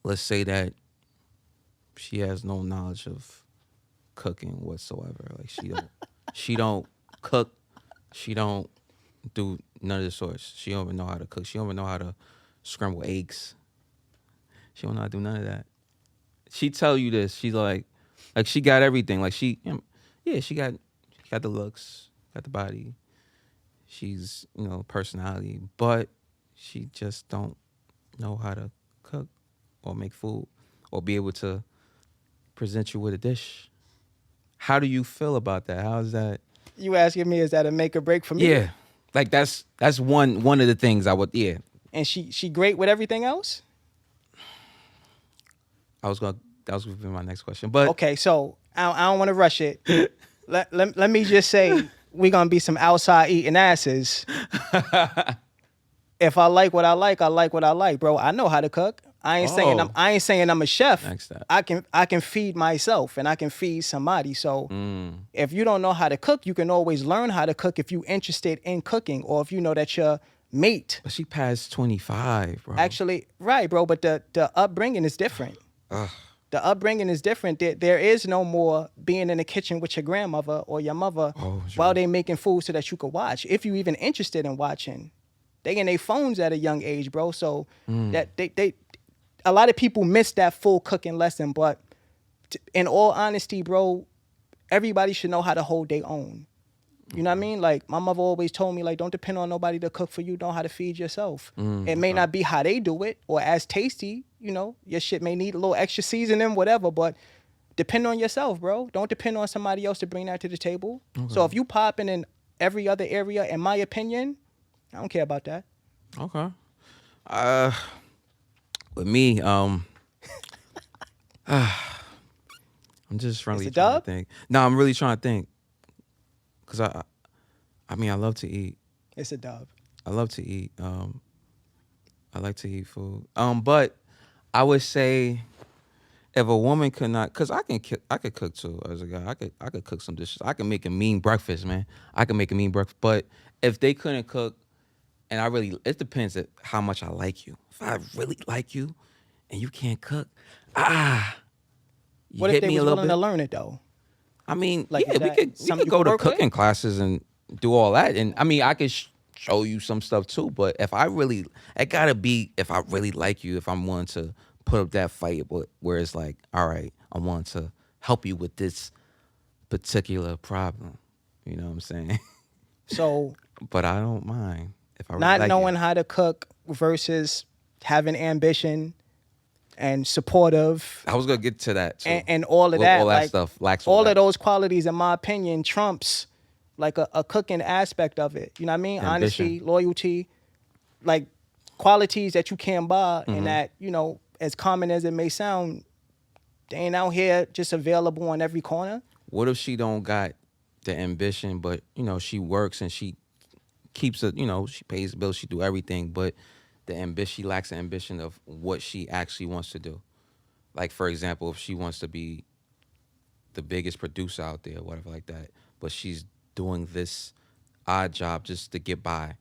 let's say that she has no knowledge of cooking whatsoever. Like, she don't cook. She don't do none of the sorts. She don't even know how to cook. She don't even know how to scramble eggs. She don't know how to do none of that. She tell you this. She's like she got everything. Like, she got the looks, got the body. She's, personality, but she just don't know how to cook or make food or be able to present you with a dish. How do you feel about that? How is that? You asking me, is that a make or break for me? Yeah, like that's one of the things I would. Yeah. And she great with everything else? That was gonna be my next question, but Okay, so I don't want to rush it. let me just say, we gonna be some outside eating asses. If I like what I like, I like what I like, bro. I know how to cook. I ain't saying I'm a chef. Next step. I can feed myself and I can feed somebody. So if you don't know how to cook, you can always learn how to cook if you're interested in cooking, or if you know that your mate. But she passed 25, bro. Actually, right, bro. But the upbringing is different. Ugh. The upbringing is different. There is no more being in the kitchen with your grandmother or your mother while they making food so that you could watch. If you even interested in watching, they in their phones at a young age, bro. So that they a lot of people miss that full cooking lesson. But in all honesty, bro, everybody should know how to hold their own. You know what I mean? Like, my mother always told me, like, don't depend on nobody to cook for you. Know how to feed yourself. It may not be how they do it or as tasty. You know, your shit may need a little extra seasoning, whatever, but depend on yourself, bro. Don't depend on somebody else to bring that to the table. Okay. So if you popping in every other area, in my opinion, I don't care about that. Okay. With me, I'm just really trying to think. No, I'm really trying to think. Cause I mean, I love to eat. It's a dub. I love to eat. I like to eat food. But I would say if a woman could not, cause I could cook too as a guy. I could cook some dishes. I can make a mean breakfast, man. I can make a mean breakfast. But if they couldn't cook, and I really, it depends at how much I like you. If I really like you, and you can't cook, ah, you What if hit they me a was little willing to bit. learn it though? I mean, Like, is yeah, that we something could you go could to work with? cooking classes and do all that, and I mean, I could show you some stuff too. But if I really, it gotta be if I really like you, if I'm willing to put up that fight, but where it's like, all right, I want to help you with this particular problem. You know what I'm saying? So But I don't mind if I really not like you. knowing how to cook versus having ambition and supportive I was gonna get to that too. and all of Well, that, all that like stuff lacks all all of that. those qualities, in my opinion, trumps like a cooking aspect of it. You know what I mean? Ambition. Honesty, loyalty, like qualities that you can't buy, Mm-hmm. and that, you know, as common as it may sound, they ain't out here just available on every corner. What if she don't got the ambition, but you know she works and she keeps it. You know she pays the bills, she do everything, but the ambition, she lacks the ambition of what she actually wants to do. Like for example, if she wants to be the biggest producer out there, whatever like that, but she's doing this odd job just to get by,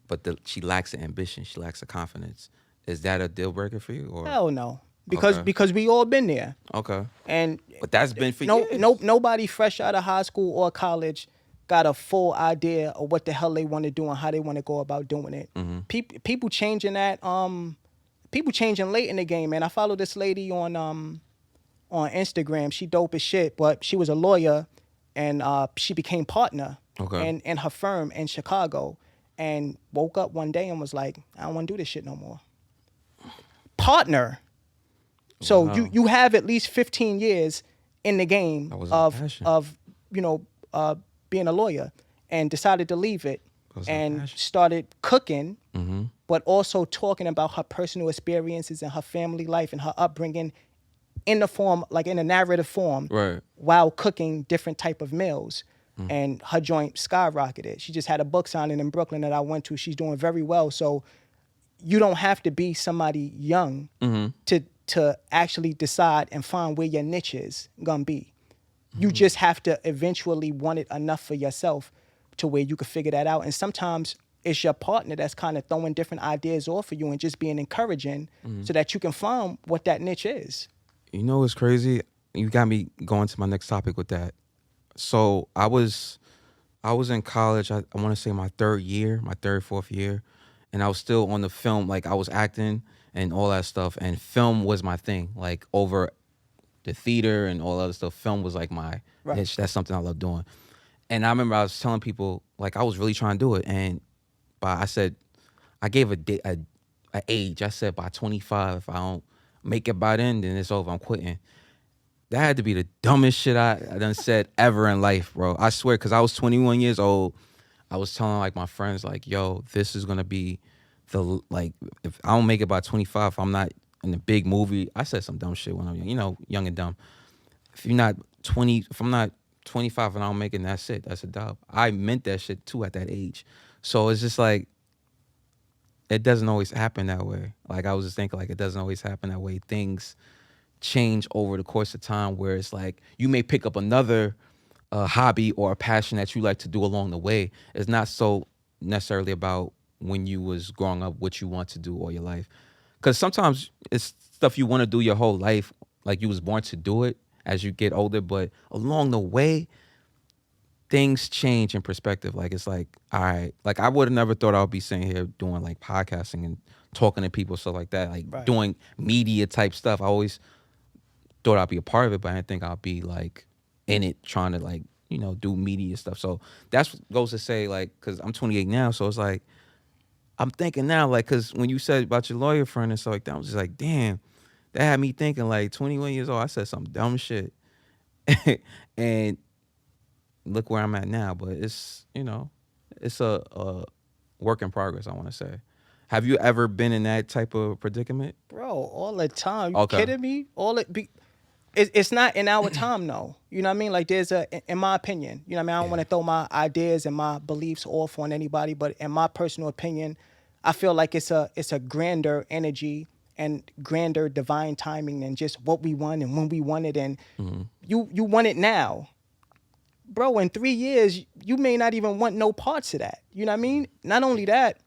but she lacks the ambition, she lacks the confidence. Is that a deal breaker for you, or Hell no, because okay, because we all been there, okay, and but that's been for no, years. no, nobody fresh out of high school or college got a full idea of what the hell they want to do and how they want to go about doing it. People changing that. People changing late in the game, man. I follow this lady on Instagram. She dope as shit, but she was a lawyer, and she became partner Okay. in her firm in Chicago, and woke up one day and was like, I don't want to do this shit no more. Partner. So Wow. you have at least 15 years in the game That was her passion. of you know being a lawyer, and decided to leave it That was her and passion. started cooking, Mm-hmm. but also talking about her personal experiences and her family life and her upbringing in the form, like in a narrative form, Right. while cooking different type of meals. And her joint skyrocketed. She just had a book signing in Brooklyn that I went to. She's doing very well. So you don't have to be somebody young to actually decide and find where your niche is gonna be. You just have to eventually want it enough for yourself to where you can figure that out. And sometimes it's your partner that's kind of throwing different ideas off for you and just being encouraging so that you can find what that niche is. You know what's crazy? You got me going to my next topic with that. So I was in college. I want to say my fourth year, and I was still on the film. Like I was acting and all that stuff, and film was my thing. Like over the theater and all other stuff, film was like my Right. niche. That's something I love doing. And I remember I was telling people like I was really trying to do it, and I said I gave a age. I said by 25, if I don't make it by then it's over. I'm quitting. That had to be the dumbest shit I done said ever in life, bro. I swear, because I was 21 years old. I was telling like my friends, like, yo, this is gonna be like, if I don't make it by 25, if I'm not in the big movie. I said some dumb shit when I'm young, young and dumb. If I'm not 25 and I don't make it, that's it. That's a dub. I meant that shit too at that age. So it's just like, it doesn't always happen that way. Like I was just thinking, like it doesn't always happen that way. Things change over the course of time, where it's like you may pick up another hobby or a passion that you like to do along the way. It's not so necessarily about when you was growing up what you want to do all your life, because sometimes it's stuff you want to do your whole life, like you was born to do it as you get older, but along the way things change in perspective. Like it's like, all right, like I would have never thought I would be sitting here doing like podcasting and talking to people, stuff like that, like Right. doing media type stuff. I always thought I'd be a part of it, but I didn't think I'd be like in it trying to like, do media stuff. So that's what goes to say, like, because I'm 28 now, so it's like, I'm thinking now, like, because when you said about your lawyer friend and stuff like that, I was just like, damn, that had me thinking, like, 21 years old, I said some dumb shit. And look where I'm at now. But it's, it's a work in progress, I want to say. Have you ever been in that type of predicament? Bro, all the time. You Okay. kidding me? It's not in our time, though. You know what I mean? Like there's in my opinion, you know what I mean? I don't want to throw my ideas and my beliefs off on anybody, but in my personal opinion, I feel like it's a grander energy and grander divine timing than just what we want and when we want it. And you want it now. Bro, in 3 years, you may not even want no parts of that. You know what I mean? Not only that,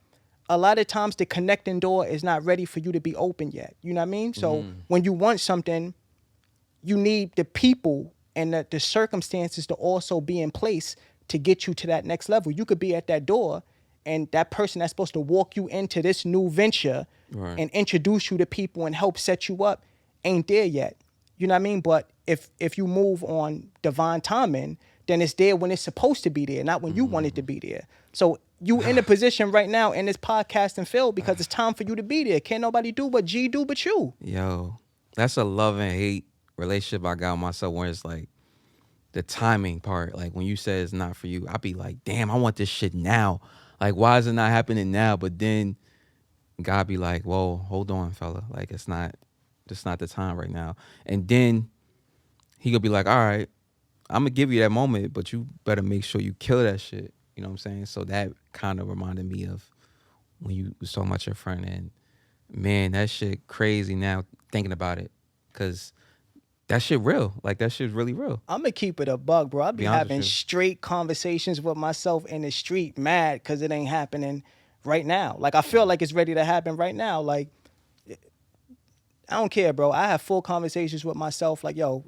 a lot of times the connecting door is not ready for you to be open yet. You know what I mean? So when you want something, you need the people and the circumstances to also be in place to get you to that next level. You could be at that door, and that person that's supposed to walk you into this new venture and introduce you to people and help set you up ain't there yet. You know what I mean? But if you move on divine timing, then it's there when it's supposed to be there, not when you want it to be there. So you in a position right now in this podcasting field because it's time for you to be there. Can't nobody do what G do but you. Yo, that's a love and hate relationship I got with myself where it's like the timing part. Like when you say it's not for you, I be like, damn, I want this shit now. Like, why is it not happening now? But then God be like, whoa, hold on, fella. Like, it's not the time right now. And then he gonna be like, all right, I'm gonna give you that moment, but you better make sure you kill that shit. You know what I'm saying? So that kind of reminded me of when you was talking about your friend. And man, that shit crazy now thinking about it. Cause that shit real. Like, that shit's really real. I'm gonna keep it a bug, bro. I be honest having with you. straight conversations with myself in the street, mad because it ain't happening right now. Like, I feel like it's ready to happen right now. Like, I don't care, bro. I have full conversations with myself. Like, yo,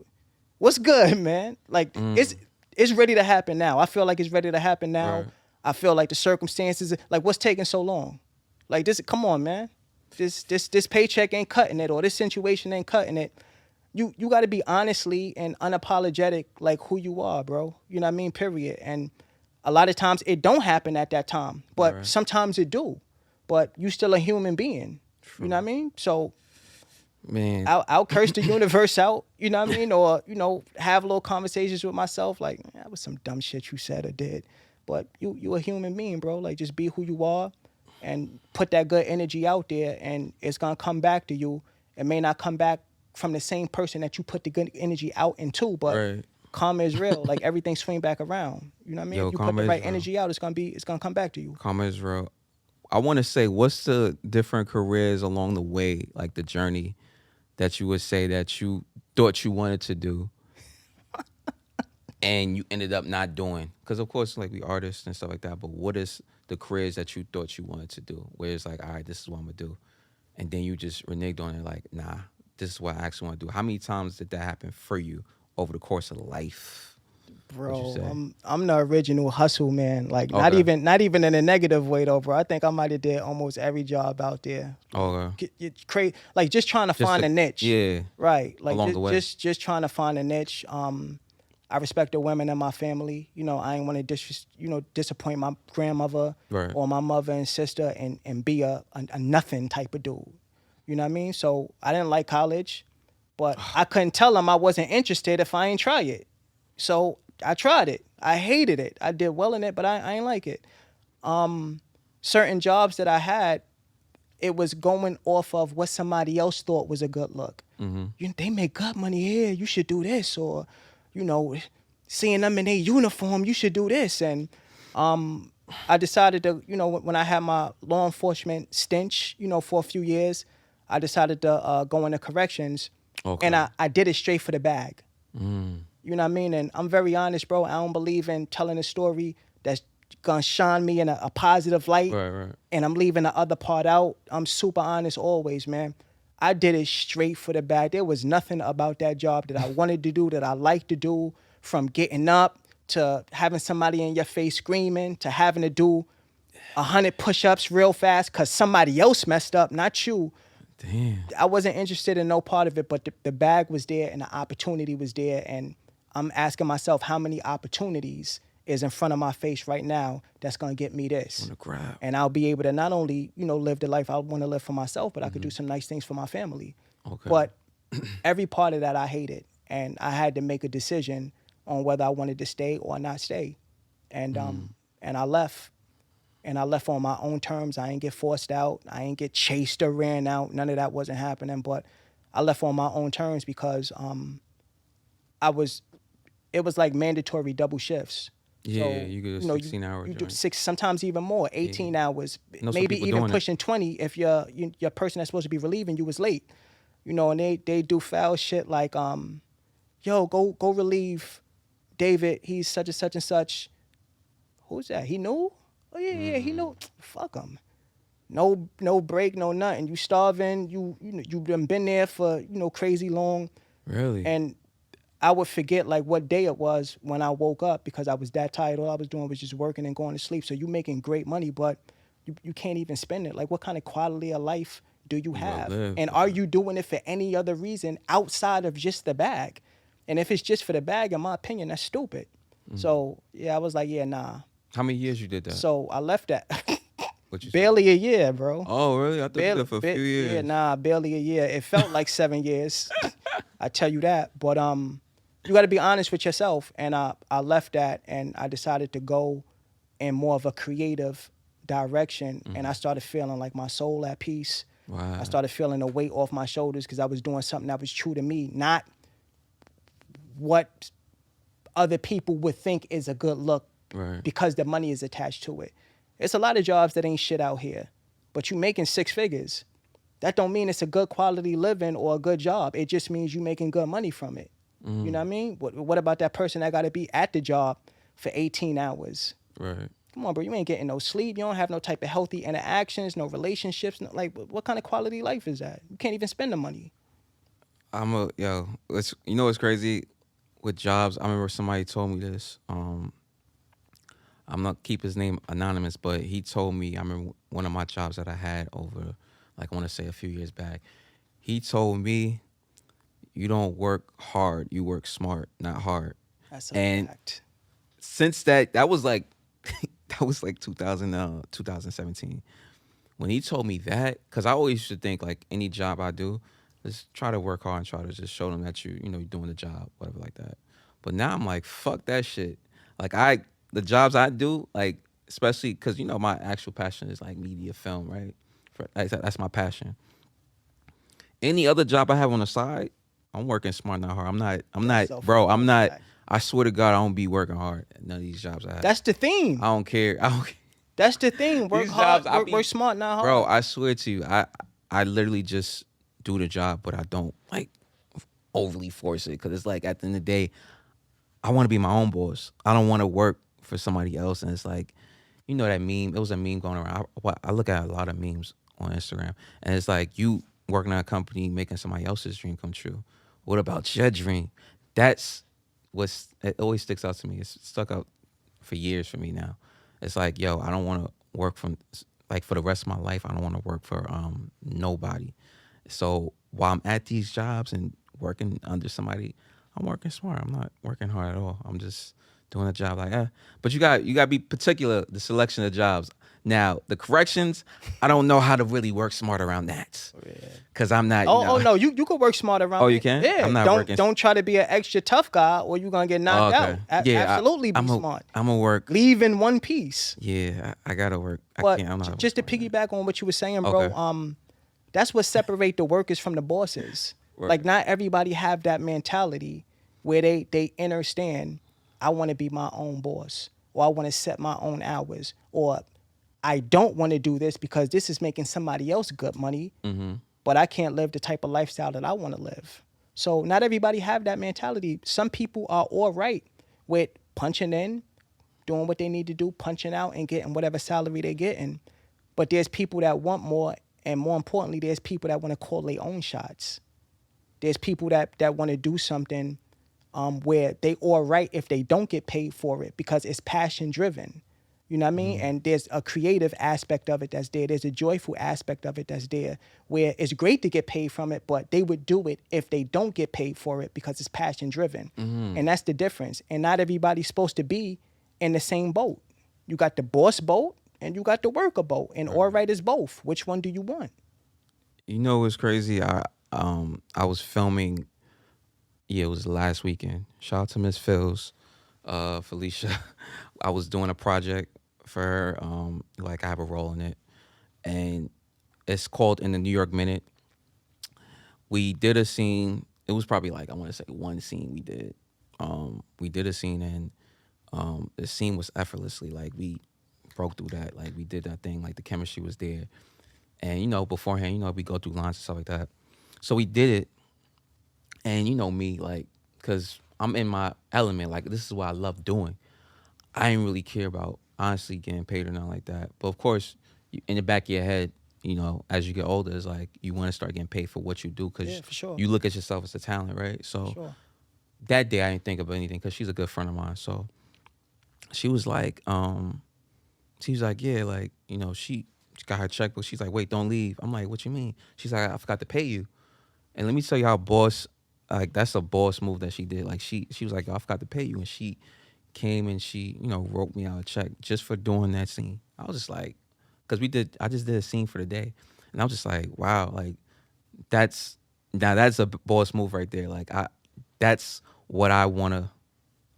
what's good, man? Like, it's ready to happen now. I feel like it's ready to happen now. Right. I feel like the circumstances, like, what's taking so long? Like, this, come on, man. This paycheck ain't cutting it, or this situation ain't cutting it. You got to be honestly and unapologetic, like, who you are, bro. You know what I mean? Period. And a lot of times it don't happen at that time, but sometimes it do. But you still a human being. True. You know what I mean? So, man, I'll curse the universe out. You know what I mean? Or, you know, have little conversations with myself, like, that was some dumb shit you said or did. But you a human being, bro. Like, just be who you are and put that good energy out there, and it's gonna come back to you. It may not come back from the same person that you put the good energy out into, but karma is real. Like, everything swing back around. You know what I mean? Yo, if you put the right energy out, it's gonna come back to you. Karma is real. I want to say, what's the different careers along the way, like the journey that you would say that you thought you wanted to do and you ended up not doing? Because of course, like, we artists and stuff like that, but what is the careers that you thought you wanted to do, where it's like, all right, this is what I'm gonna do, and then you just reneged on it, like, nah, this is what I actually want to do? How many times did that happen for you over the course of life? Bro, I'm the original hustle man. Like, not even in a negative way though, bro. I think I might have did almost every job out there. Okay. Like, just trying to find a niche. Yeah. Right. Like, along the way. just trying to find a niche. I respect the women in my family. You know, I ain't want to disappoint my grandmother or my mother and sister and be a nothing type of dude. You know what I mean? So I didn't like college, but I couldn't tell them I wasn't interested if I ain't try it. So I tried it. I hated it. I did well in it, but I ain't like it. Certain jobs that I had, it was going off of what somebody else thought was a good look. They make good money here. You should do this. Or, you know, seeing them in their uniform, you should do this. And I decided to, you know, when I had my law enforcement stench, you know, for a few years, I decided to go into corrections. And I did it straight for the bag. You know what I mean? And I'm very honest, bro. I don't believe in telling a story that's gonna shine me in a positive light. And I'm leaving the other part out. I'm super honest always, man. I did it straight for the bag. There was nothing about that job that I wanted to do, that I liked to do, from getting up to having somebody in your face screaming, to having to do 100 push-ups real fast because somebody else messed up, not you. Damn. I wasn't interested in no part of it, but the bag was there and the opportunity was there. And I'm asking myself, how many opportunities is in front of my face right now that's going to get me this? And I'll be able to not only, you know, live the life I want to live for myself, but I could do some nice things for my family. But every part of that I hated. And I had to make a decision on whether I wanted to stay or not stay. And I left. And I left on my own terms. I ain't get forced out. I ain't get chased or ran out. None of that wasn't happening. But I left on my own terms because it was like mandatory double shifts. Yeah, So you get a you know you 16-hour you do joint. 6, sometimes even more, Yeah. 18 hours, I know some maybe people even doing it. pushing 20 if your person that's supposed to be relieving you was late. You know, and they do foul shit like yo, go relieve David. He's such and such and such. Who's that? He knew? Oh yeah, he knew. Fuck him. No break, no nothing. You starving. You done been there for crazy long, Really? and I would forget like what day it was when I woke up because I was that tired. All I was doing was just working and going to sleep. So you making great money, but you can't even spend it. Like what kind of quality of life do you You gotta have? live. And are you doing it for any other reason outside of just the bag? And if it's just for the bag, in my opinion, that's stupid. So yeah, I was like, yeah, nah. How many years you did that? So I left that. What you say? Barely a year, bro. Oh, really? I thought you Barely, did for a few yeah, years. nah, barely a year. It felt like 7 years. I tell you that. But you got to be honest with yourself. And I left that, and I decided to go in more of a creative direction. And I started feeling like my soul at peace. Wow. I started feeling the weight off my shoulders because I was doing something that was true to me, not what other people would think is a good look Right. because the money is attached to it. It's a lot of jobs that ain't shit out here, but you making 6 figures. That don't mean it's a good quality living or a good job. It just means you making good money from it. You know what I mean? What about that person that got to be at the job for 18 hours? Right. Come on, bro. You ain't getting no sleep. You don't have no type of healthy interactions, no relationships. No, like, what kind of quality life is that? You can't even spend the money. You know what's crazy with jobs? I remember somebody told me this. I'm not keep his name anonymous, but he told me, I remember one of my jobs that I had over, like I want to say a few years back. He told me, you don't work hard, you work smart, not hard. That's a And fact. since that was like, that was like 2017. When he told me that, because I always used to think like any job I do, just try to work hard and try to just show them that you're doing the job, whatever like that. But now I'm like, fuck that shit. Like the jobs I do, like especially because my actual passion is like media, film, right? That's my passion. Any other job I have on the side, I'm working smart, not hard. I'm That's not, a bro. I'm fucking not. fact. I swear to God, I don't be working hard at none of these jobs I have. That's the theme. I don't care. I don't. That's the thing. Work These hard, jobs, work smart, not hard. bro. I swear to you, I literally just do the job, but I don't like overly force it because it's like at the end of the day, I want to be my own boss. I don't want to work for somebody else, and it's like, that meme. It was a meme going around. I look at a lot of memes on Instagram, and it's like you working at a company making somebody else's dream come true. What about your dream? That's it always sticks out to me. It's stuck out for years for me now. It's like, yo, I don't want to work for the rest of my life. I don't want to work for nobody. So while I'm at these jobs and working under somebody, I'm working smart. I'm not working hard at all. I'm just doing a job like. But you got to be particular the selection of jobs. Now the corrections, I don't know how to really work smart around that. Cause I'm not. Oh no, you could work smart around. Oh, you it. can? Yeah. I'm not don't working. don't try to be an extra tough guy or you're gonna get knocked out. Absolutely be smart. I'm gonna work. Leave in one piece. Yeah, I gotta work. But I can't. I'm not just to piggyback on what you were saying, bro. Okay. That's what separate the workers from the bosses. Right. Like not everybody have that mentality where they understand. I want to be my own boss, or I want to set my own hours, or I don't want to do this because this is making somebody else good money, but I can't live the type of lifestyle that I want to live. So not everybody have that mentality. Some people are all right with punching in, doing what they need to do, punching out, and getting whatever salary they're getting. But there's people that want more, and more importantly, there's people that want to call their own shots. There's people that want to do something where they all right if they don't get paid for it because it's passion driven. You know what I mean? And there's a creative aspect of it that's there. There's a joyful aspect of it that's there where it's great to get paid from it, but they would do it if they don't get paid for it because it's passion driven. And that's the difference. And not everybody's supposed to be in the same boat. You got the boss boat and you got the worker boat. And all right is both. Which one do you want? You know what's crazy? I was filming. Yeah, it was last weekend. Shout out to Miss Phil's, Felicia. I was doing a project for her. Like I have a role in it, and it's called In the New York Minute. We did a scene. It was probably like I want to say one scene we did. We did a scene and The scene was effortlessly. Like we broke through that. Like we did that thing. Like the chemistry was there. And beforehand, we go through lines and stuff like that. So we did it, and me, like, cause I'm in my element. Like this is what I love doing. I didn't really care about honestly getting paid or nothing like that. But of course, in the back of your head, as you get older, it's like you want to start getting paid for what you do because Yeah, for sure. you look at yourself as a talent, right? So Sure. that day I didn't think of anything because she's a good friend of mine. So she was like, yeah, like, she got her checkbook. She's like, wait, don't leave. I'm like, what you mean? She's like, I forgot to pay you. And let me tell you how boss, like that's a boss move that she did. Like she was like, I forgot to pay you. And she came and she, wrote me out a check just for doing that scene. I was just like, cause I just did a scene for the day. And I was just like, wow, like that's a boss move right there. Like that's what I want to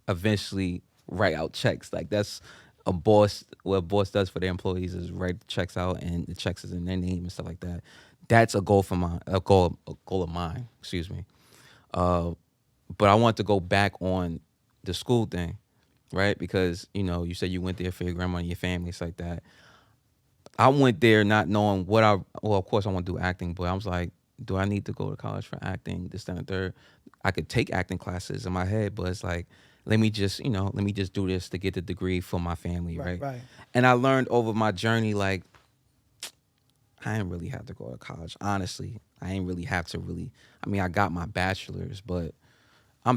eventually write out checks. Like that's what a boss does for their employees is write checks out and the checks is in their name and stuff like that. That's a goal of mine, excuse me. But I want to go back on the school thing, right? Because, you said you went there for your grandma and your family, it's like that. I went there not knowing well, of course I want to do acting, but I was like, do I need to go to college for acting, this, that, and the third? I could take acting classes in my head, but it's like, let me just do this to get the degree for my family, right? Right. And I learned over my journey, like, I didn't really have to go to college. Honestly, I ain't really have to really. I mean, I got my bachelor's, but I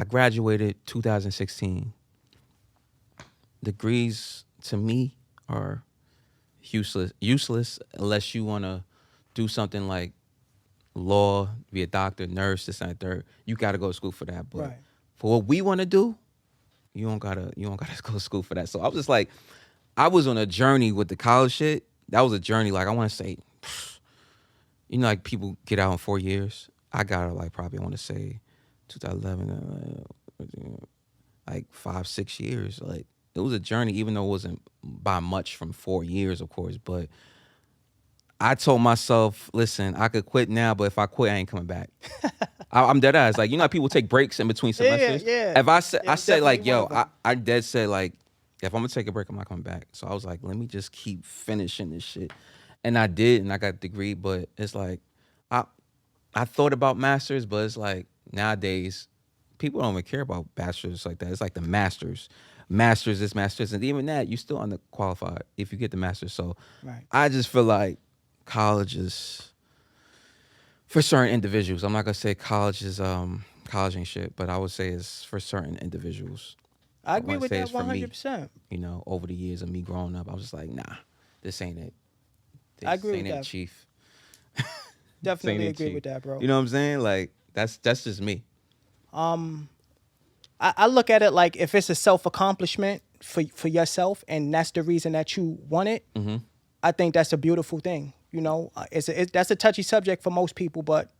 graduated 2016. Degrees to me are useless unless you want to do something like law, be a doctor, nurse, this and that, third. You got to go to school for that. But Right. for what we want to do, you don't gotta go to school for that. So I was just like, I was on a journey with the college shit. That was a journey. Like I want to say, like people get out in 4 years. I got out like probably I want to say 2011, like 5-6 years. Like it was a journey, even though it wasn't by much from 4 years, of course. But I told myself, listen, I could quit now, but if I quit, I ain't coming back. I'm dead ass. Like, how people take breaks in between semesters? Yeah. If I said like, definitely one yo, of 'em. I dead said like, if I'm gonna take a break, I'm not coming back. So I was like, let me just keep finishing this shit. And I did, and I got a degree, but it's like, I I thought about masters, but it's like nowadays, people don't even care about bachelors like that. It's like the masters. Masters is masters. And even that, you still underqualified if you get the masters. So Right. I just feel like college is for certain individuals. I'm not gonna say college is college ain't shit, but I would say it's for certain individuals. I I agree want to with say that it's for me. 100%. Over the years of me growing up, I was just like, nah, this ain't it. I This agree ain't with it, that. chief. Definitely Ain't it, agree chief. with that, bro. You know what I'm saying? Like that's just me. I look at it like if it's a self accomplishment for yourself, and that's the reason that you want it. I think that's a beautiful thing. That's a touchy subject for most people, but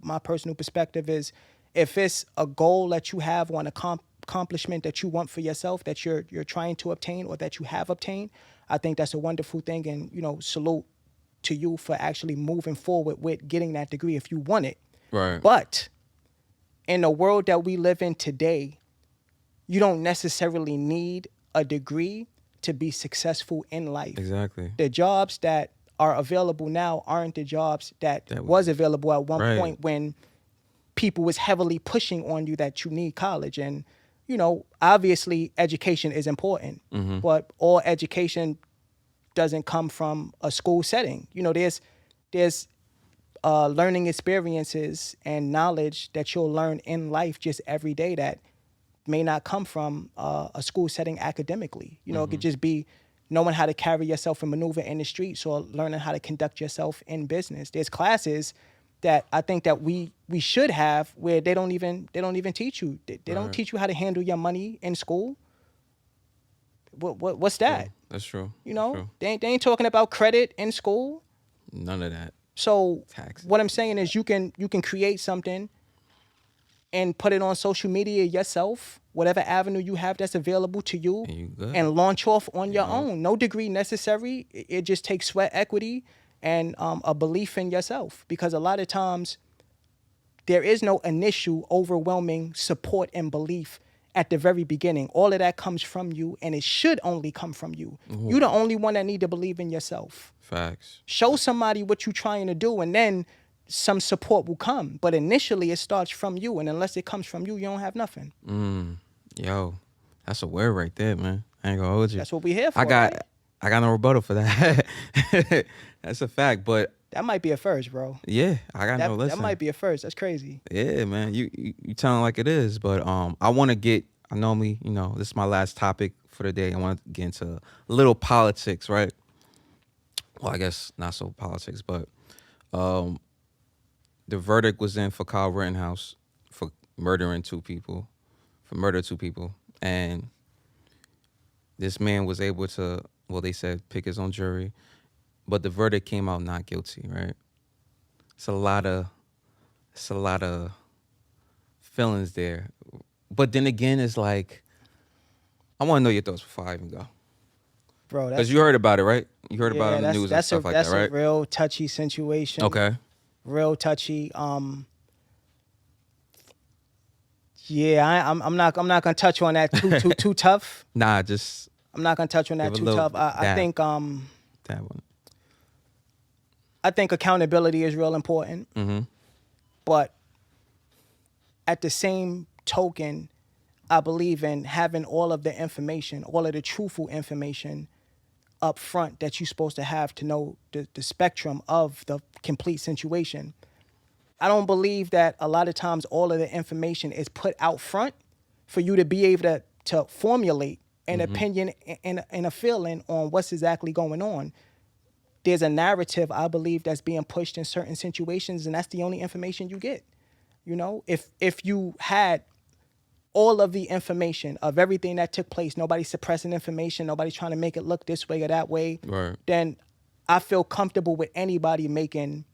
my personal perspective is, if it's a goal that you have, or an accomplishment that you want for yourself, that you're trying to obtain or that you have obtained, I think that's a wonderful thing, and salute to you for actually moving forward with getting that degree if you want it. Right. But in the world that we live in today, you don't necessarily need a degree to be successful in life. Exactly. The jobs that are available now aren't the jobs that was available at one point when people was heavily pushing on you that you need college. And, obviously education is important, but all education doesn't come from a school setting. There's learning experiences and knowledge that you'll learn in life just every day that may not come from a school setting academically. It could just be knowing how to carry yourself and maneuver in the streets, or learning how to conduct yourself in business. There's classes that I think that we should have where they don't even teach you. They don't teach you how to handle your money in school. What's that? True. That's true. They ain't talking about credit in school. None of that. So Taxes. what I'm saying is you can create something and put it on social media yourself, whatever avenue you have that's available to you, And you good. and launch off on your own. No degree necessary. It just takes sweat equity and a belief in yourself. Because a lot of times there is no initial overwhelming support and belief at the very beginning. All of that comes from you, and it should only come from you. Ooh. You're the only one that need to believe in yourself. Facts. Show somebody what you're trying to do, and then some support will come. But initially, it starts from you, and unless it comes from you, you don't have nothing. Yo, that's a word right there, man. I ain't gonna hold you. That's what we here for. I got no rebuttal for that. That's a fact, but that might be a first, bro. Yeah, I got no listen. That might be a first. That's crazy. Yeah, man. You telling like it is, but I want to get. I normally, this is my last topic for the day. I want to get into a little politics, right? Well, I guess not so politics, but the verdict was in for Kyle Rittenhouse for murdering two people, and this man was able to, well, they said pick his own jury, but the verdict came out not guilty, right? It's a lot of feelings there. But then again, it's like, I want to know your thoughts before I even go. Bro, because you heard about it, right? You heard about it in the news and stuff like that, right? That's a real touchy situation. Okay. Real touchy. Yeah, I'm not gonna touch on that too tough. Nah, just I'm not gonna touch on that too tough. I think that one. I think accountability is real important. Mm-hmm. But at the same token, I believe in having all of the information, all of the truthful information up front that you're supposed to have to know the spectrum of the complete situation. I don't believe that a lot of times all of the information is put out front for you to be able to formulate an opinion and a feeling on what's exactly going on. There's a narrative, I believe, that's being pushed in certain situations, and that's the only information you get. If you had all of the information of everything that took place, nobody's suppressing information, nobody's trying to make it look this way or that way, right, then I feel comfortable with anybody making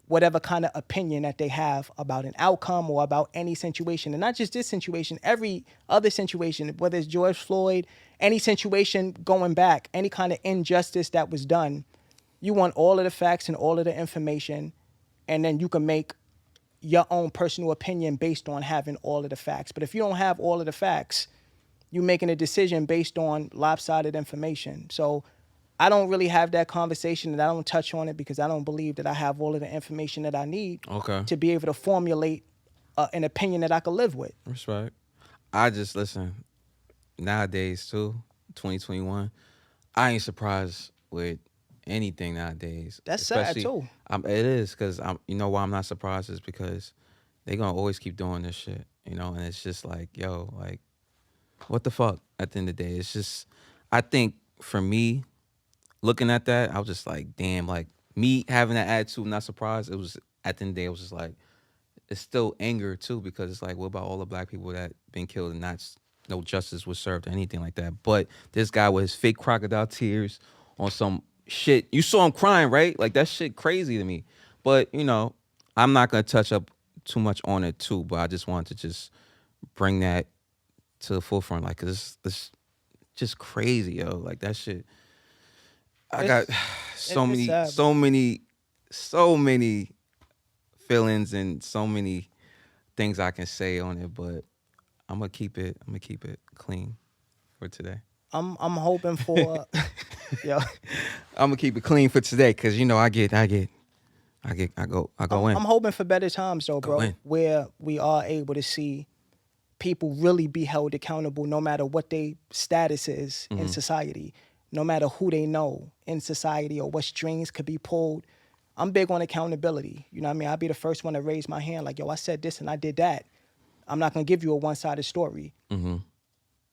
whatever kind of opinion that they have about an outcome or about any situation. And not just this situation, every other situation, whether it's George Floyd, any situation going back, any kind of injustice that was done, you want all of the facts and all of the information, and then you can make your own personal opinion based on having all of the facts. But if you don't have all of the facts, you're making a decision based on lopsided information. So I don't really have that conversation, and I don't touch on it because I don't believe that I have all of the information that I need to be able to formulate an opinion that I can live with. Respect. I just, listen, nowadays too, 2021, I ain't surprised with anything nowadays. That's sad too. It is, because you know why I'm not surprised is because they gonna always keep doing this shit, and it's just like, yo, like, what the fuck at the end of the day? It's just, I think for me, looking at that, I was just like, damn, like, me having that attitude, not surprised, it was, at the end of the day, it was just like, it's still anger too, because it's like, what about all the black people that been killed and no justice was served or anything like that? But this guy with his fake crocodile tears on some shit, you saw him crying, right? Like, that shit crazy to me. But, I'm not going to touch up too much on it too, but I just wanted to just bring that to the forefront, like, 'cause it's just crazy, yo. Like, that shit, I got so many feelings and so many things I can say on it, but I'm gonna keep it clean for today. I'm hoping for yo. I'm gonna keep it clean for today, because I go in. I'm hoping for better times though, bro, where we are able to see people really be held accountable no matter what their status is in society, no matter who they know in society or what strings could be pulled. I'm big on accountability. You know what I mean? I'll be the first one to raise my hand like, yo, I said this and I did that. I'm not going to give you a one-sided story. Mm-hmm.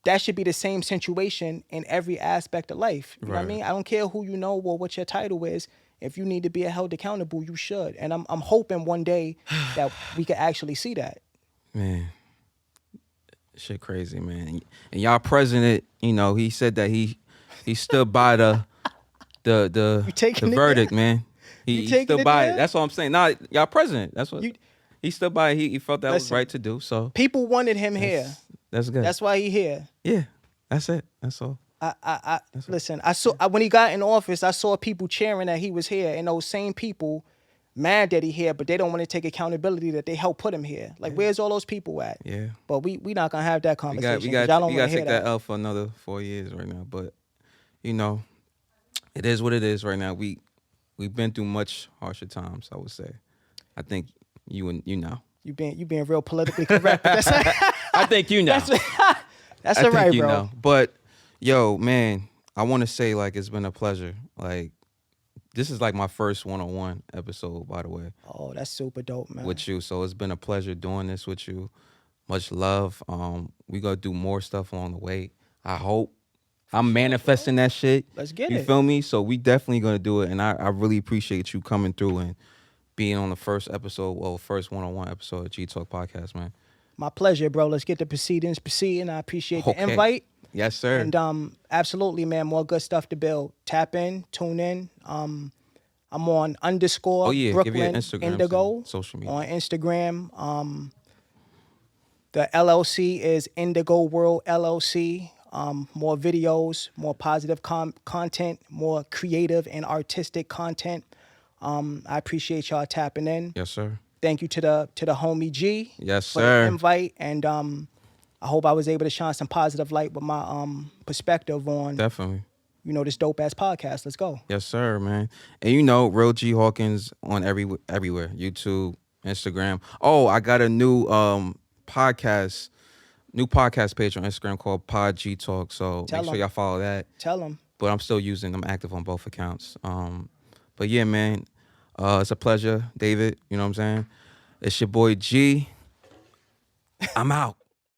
That should be the same situation in every aspect of life. You know what I mean? I don't care who you know or what your title is. If you need to be held accountable, you should. And I'm hoping one day that we could actually see that. Man, shit crazy, man. And y'all president, he said that he stood by the verdict, man. He stood by it. That's what I'm saying. Nah, y'all president. That's what he stood by. He felt that was right to do. So people wanted him here. That's good. That's why he here. Yeah, that's it. That's all. Listen. I saw when he got in office, I saw people cheering that he was here, and those same people mad that he here, but they don't want to take accountability that they helped put him here. Like, where's all those people at? Yeah. But we not gonna have that conversation. We 'cause got y'all don't we want got to to hear take that that. L for another 4 years right now. But you know, it is what it is right now. We've been through much harsher times, I would say. I think you know. You being real politically correct. But that's I think you know. that's I all think right, you bro. know. But yo, man, I want to say like it's been a pleasure. Like this is like my first one-on-one episode, by the way, Oh, that's super dope, man. with you. So it's been a pleasure doing this with you. Much love. We gonna do more stuff along the way. I hope. I'm manifesting that shit. Let's get you it. feel me? So we definitely gonna do it, and I really appreciate you coming through and being on the first one-on-one episode of G Talk Podcast, man. My pleasure, bro. Let's get the proceedings proceeding. I appreciate the invite. Yes, sir. And absolutely, man, more good stuff to build. Tap in, tune in. I'm on _ give your Brooklyn Instagram, Indigo social media. on Instagram. The LLC is Indigo World LLC. More videos, more positive content, more creative and artistic content. I appreciate y'all tapping in. Yes, sir. Thank you to the homie G. Yes, for sir. the invite, and I hope I was able to shine some positive light with my perspective on Definitely. this dope ass podcast. Let's go. Yes, sir, man. And you know, Real G Hawkins on everywhere. YouTube, Instagram. Oh, I got a new podcast page on Instagram called Pod G Talk. So make sure y'all follow that. Tell them. But I'm active on both accounts. But yeah, man, it's a pleasure, David. You know what I'm saying? It's your boy G. I'm out.